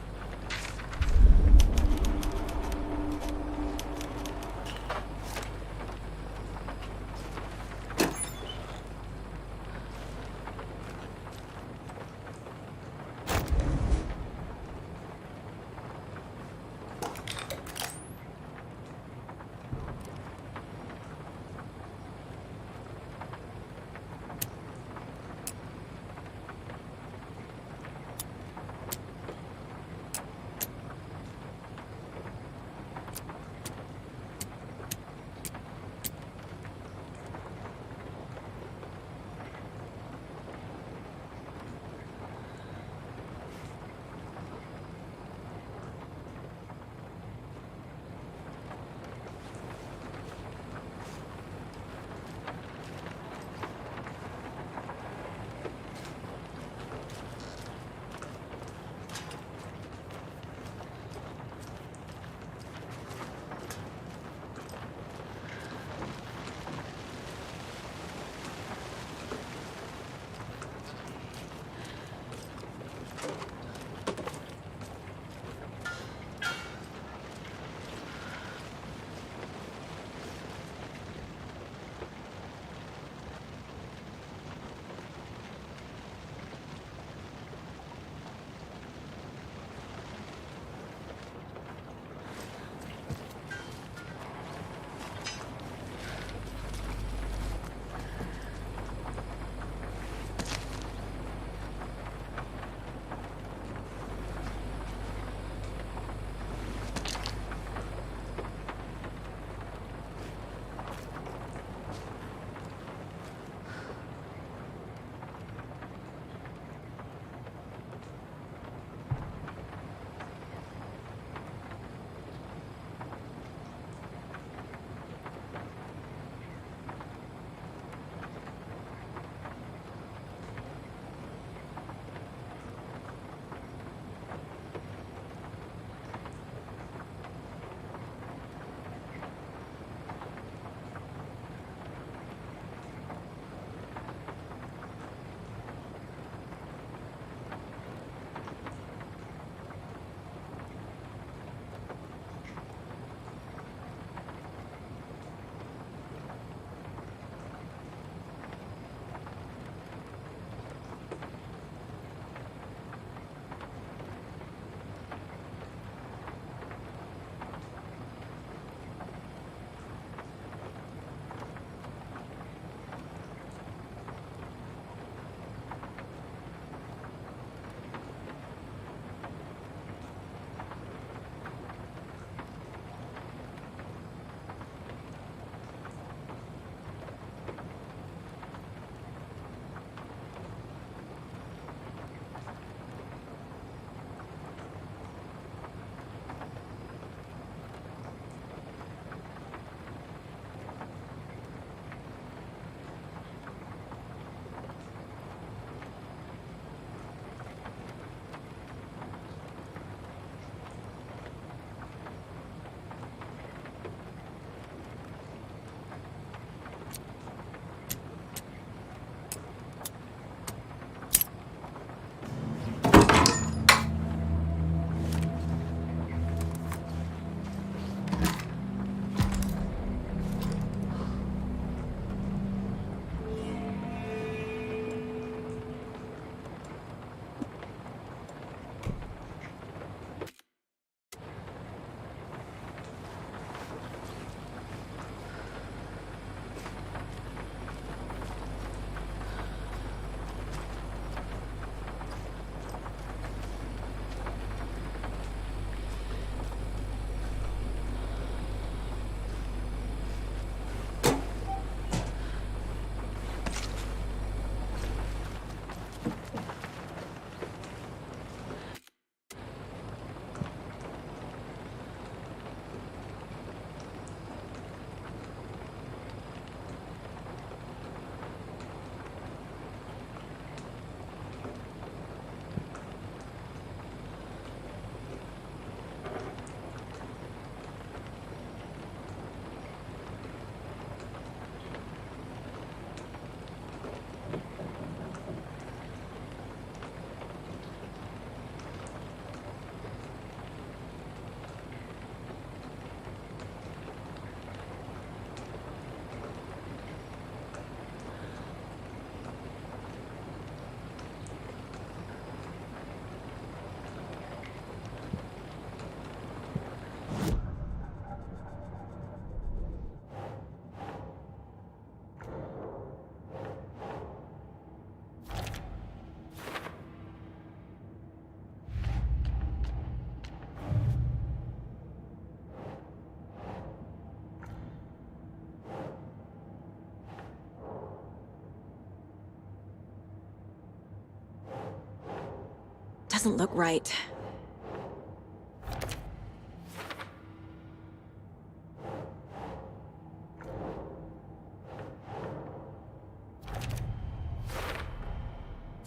doesn't look right.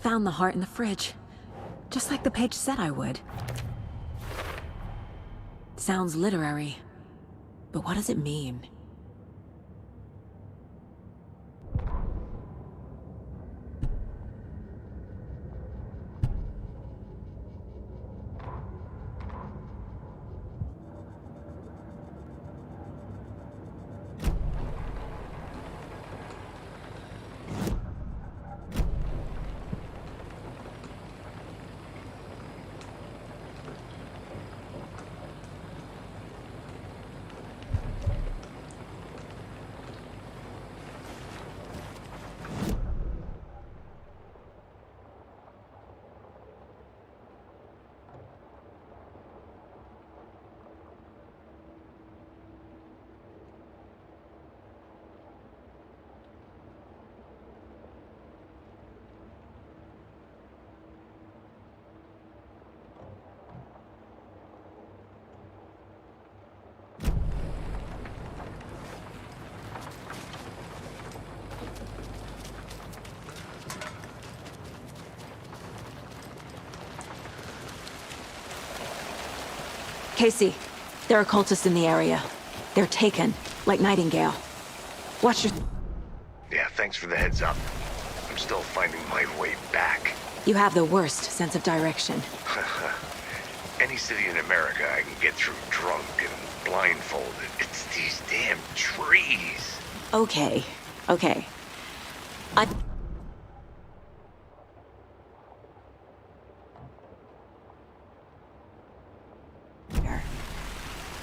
Found the heart in the fridge. Just like the page said I would. Sounds literary. But what does it mean? Casey, there are cultists in the area. They're taken, like Nightingale. Watch your...
Yeah, thanks for the heads up. I'm still finding my way back.
You have the worst sense of direction.
Any city in America I can get through drunk and blindfolded. It's these damn trees.
Okay.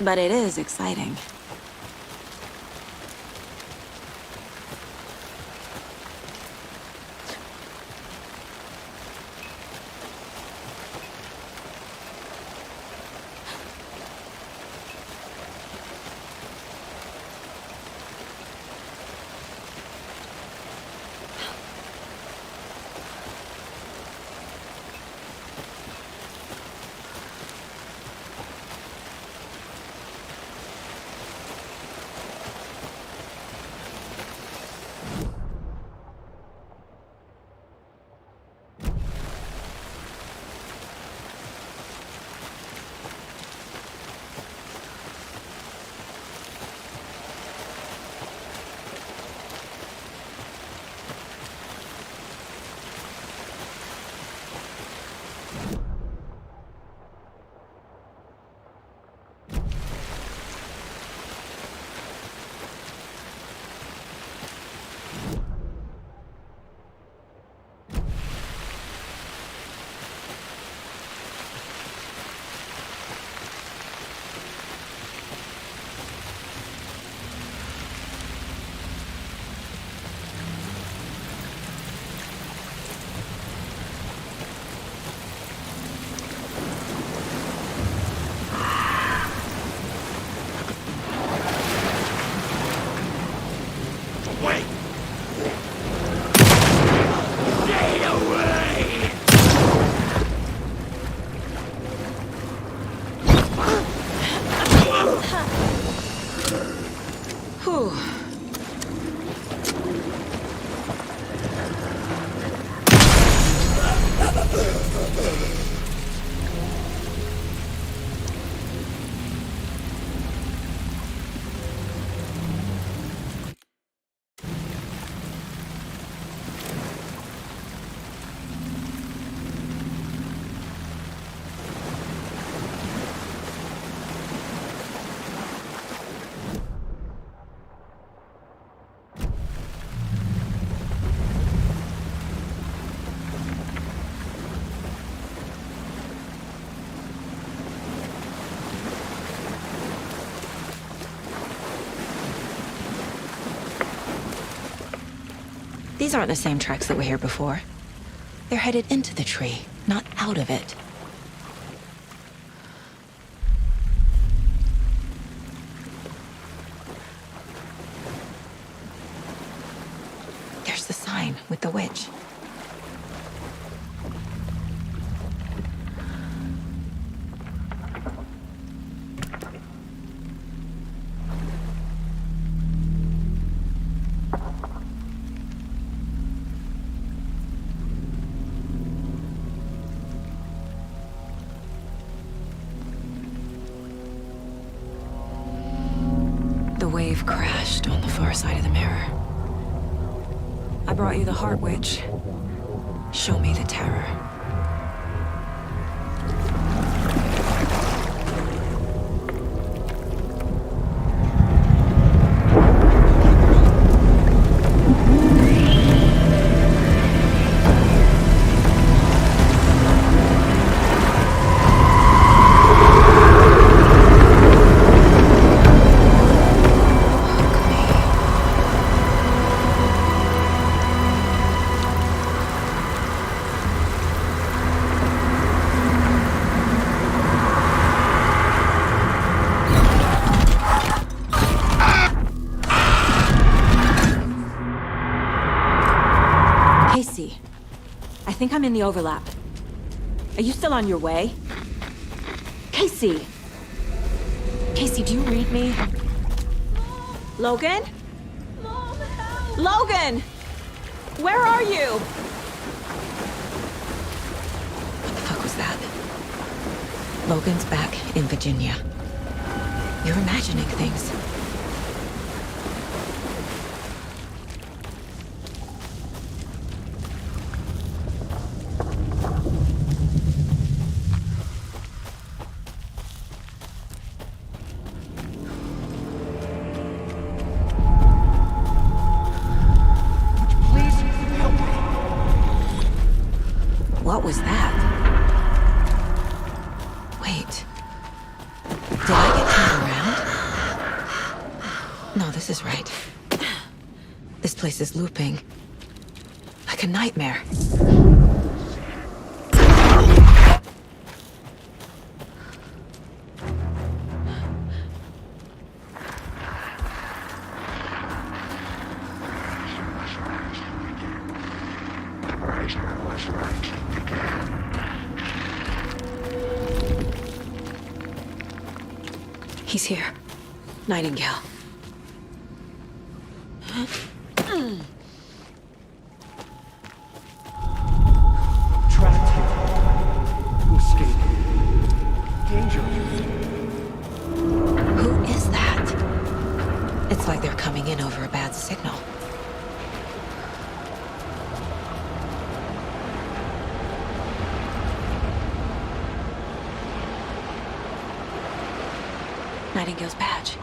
But it is exciting. These aren't the same tracks that were here before. They're headed into the tree, not out of it. There's the sign with the witch.
squished on the far side of the mirror. I brought you the Heart Witch. Show me the terror. I think I'm in the overlap. Are you still on your way? Casey! Casey, do you read me? Logan? Mom, help! Logan! Where are you? What the fuck was that? Logan's back in Virginia. You're imagining things. What was that? Wait. Did I get turned around? No, this is right. This place is looping. Like a nightmare. He's here. Nightingale.
Trapped here. Who escaped? Danger.
Who is that? It's like they're coming in over a bad signal. Nightingale's badge.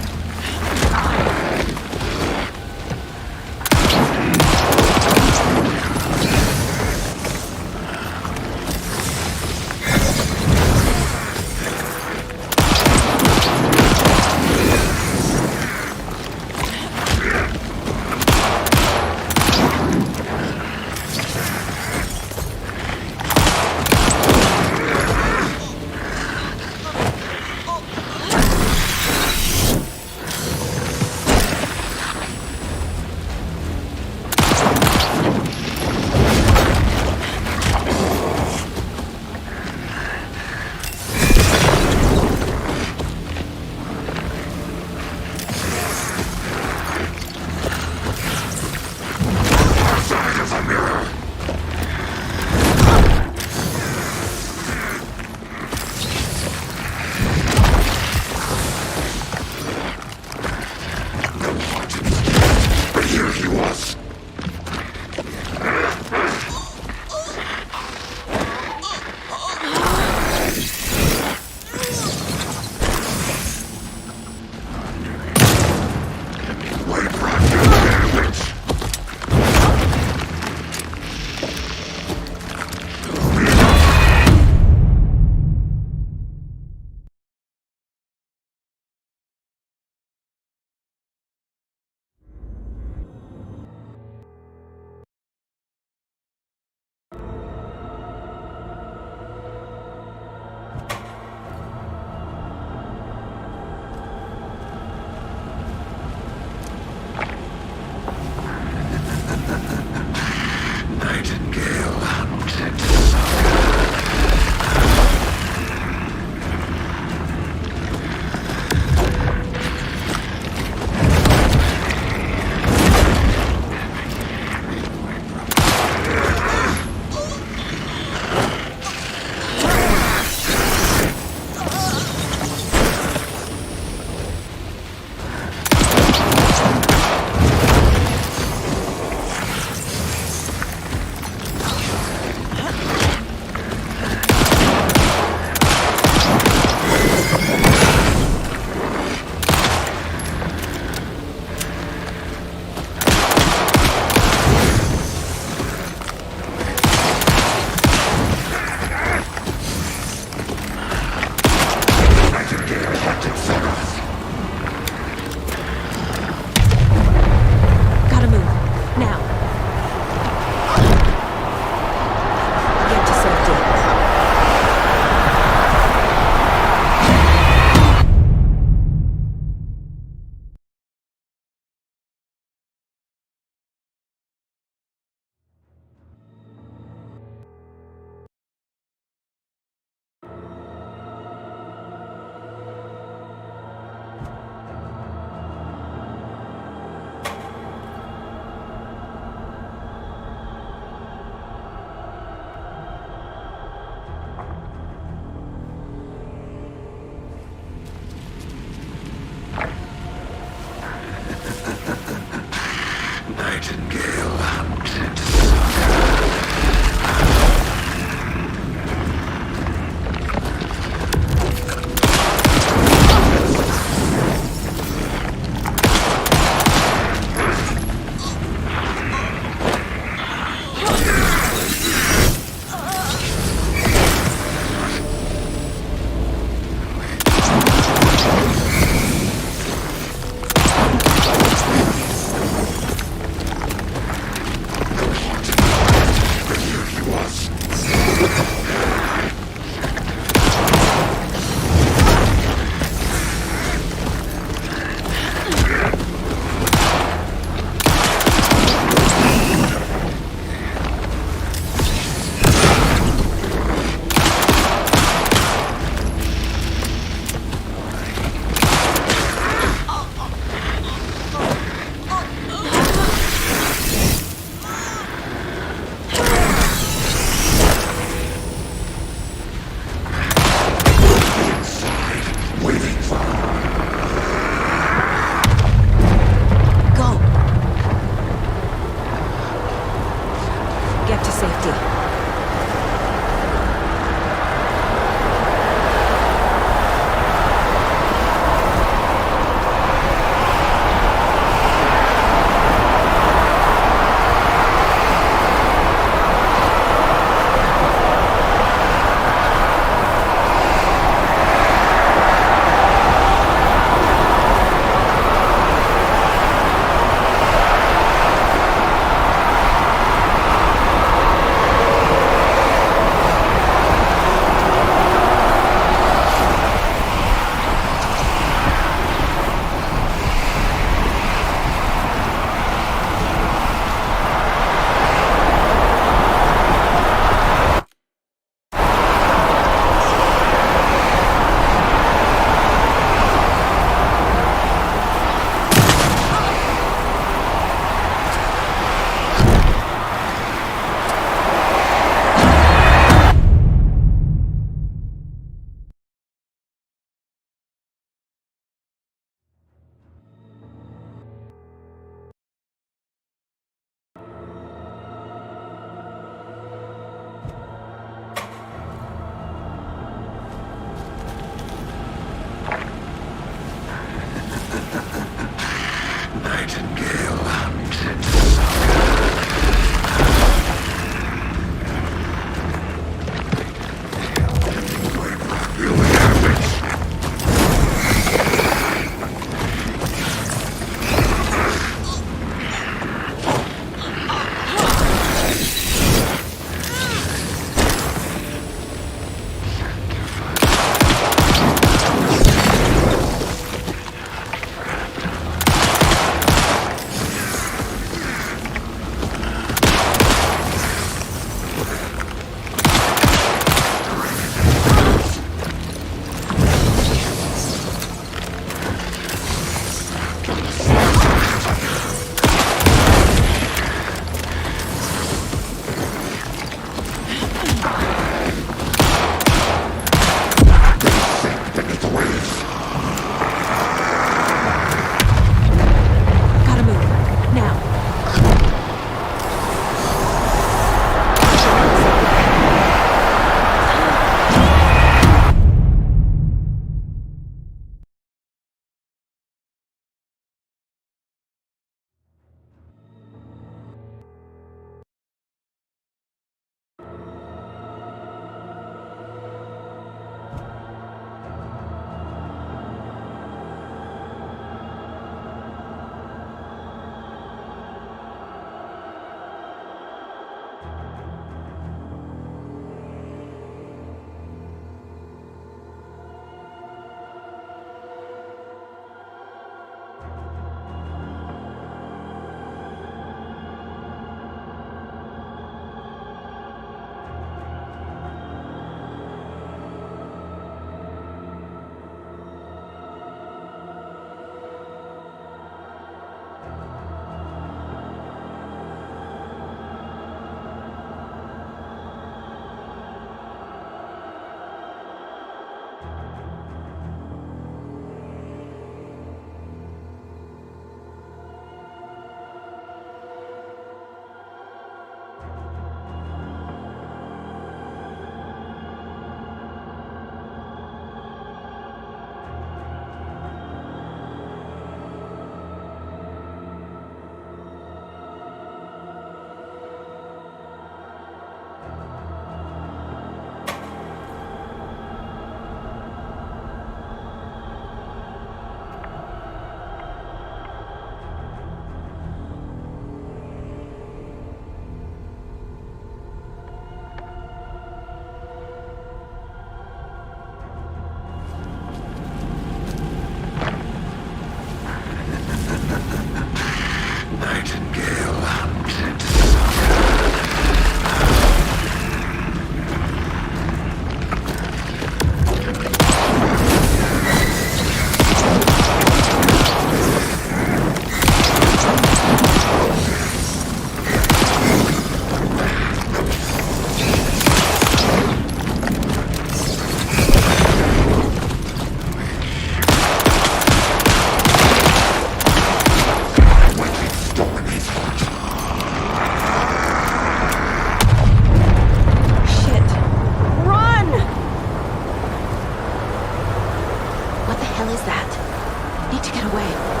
that? Need to get away.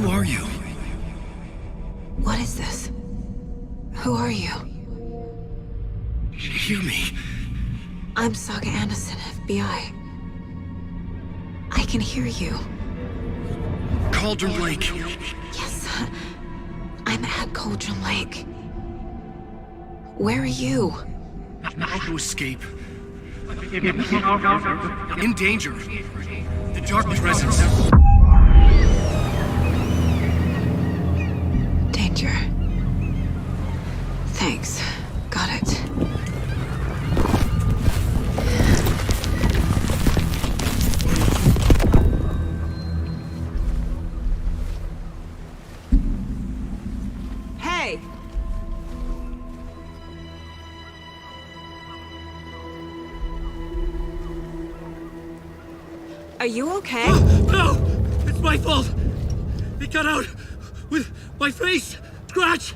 Who are you?
What is this? Who are you?
Hear me.
I'm Saga Anderson, FBI. I can hear you.
Cauldron Lake.
Yes, I'm at Cauldron Lake. Where are you?
How to escape. In danger. The dark presence.
Danger. Thanks. Got it.
Hey!
Are you okay?
No! It's my fault! It got out with my face! Scratch!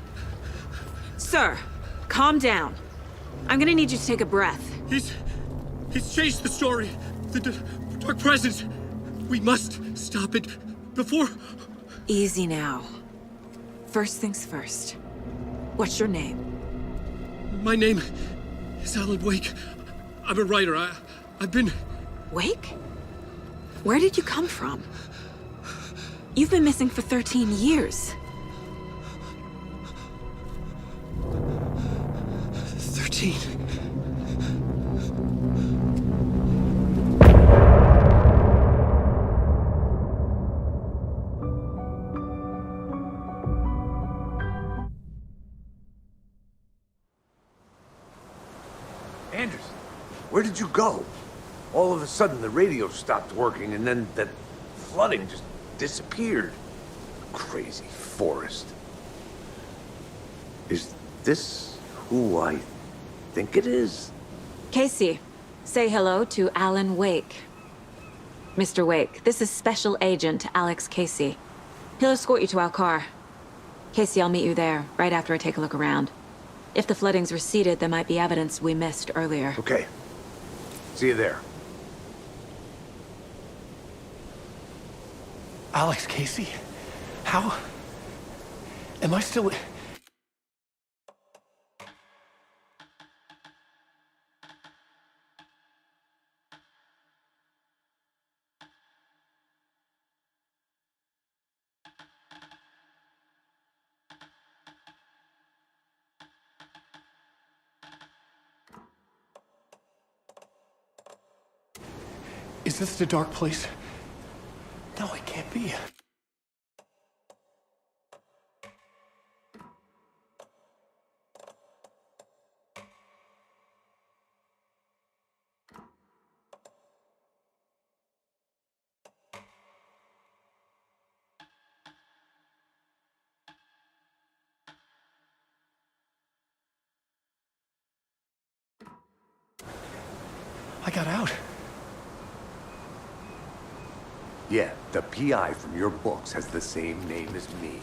Sir, calm down. I'm gonna need you to take a breath.
He's changed the story. The dark presence. We must stop it before...
Easy now. First things first. What's your name?
My name is Alan Wake. I'm a writer. I've been...
Wake? Where did you come from? You've been missing for 13 years.
13.
Anderson, where did you go? All of a sudden, the radio stopped working, and then that flooding just disappeared. Crazy forest. Is this who I think it is?
Casey, say hello to Alan Wake. Mr. Wake, this is Special Agent Alex Casey. He'll escort you to our car. Casey, I'll meet you there, right after I take a look around. If the flooding's receded, there might be evidence we missed earlier.
Okay. See you there.
Alex Casey? How? Am I still... Is this the dark place? No, it can't be. I got out.
Yeah, the PI from your books has the same name as me.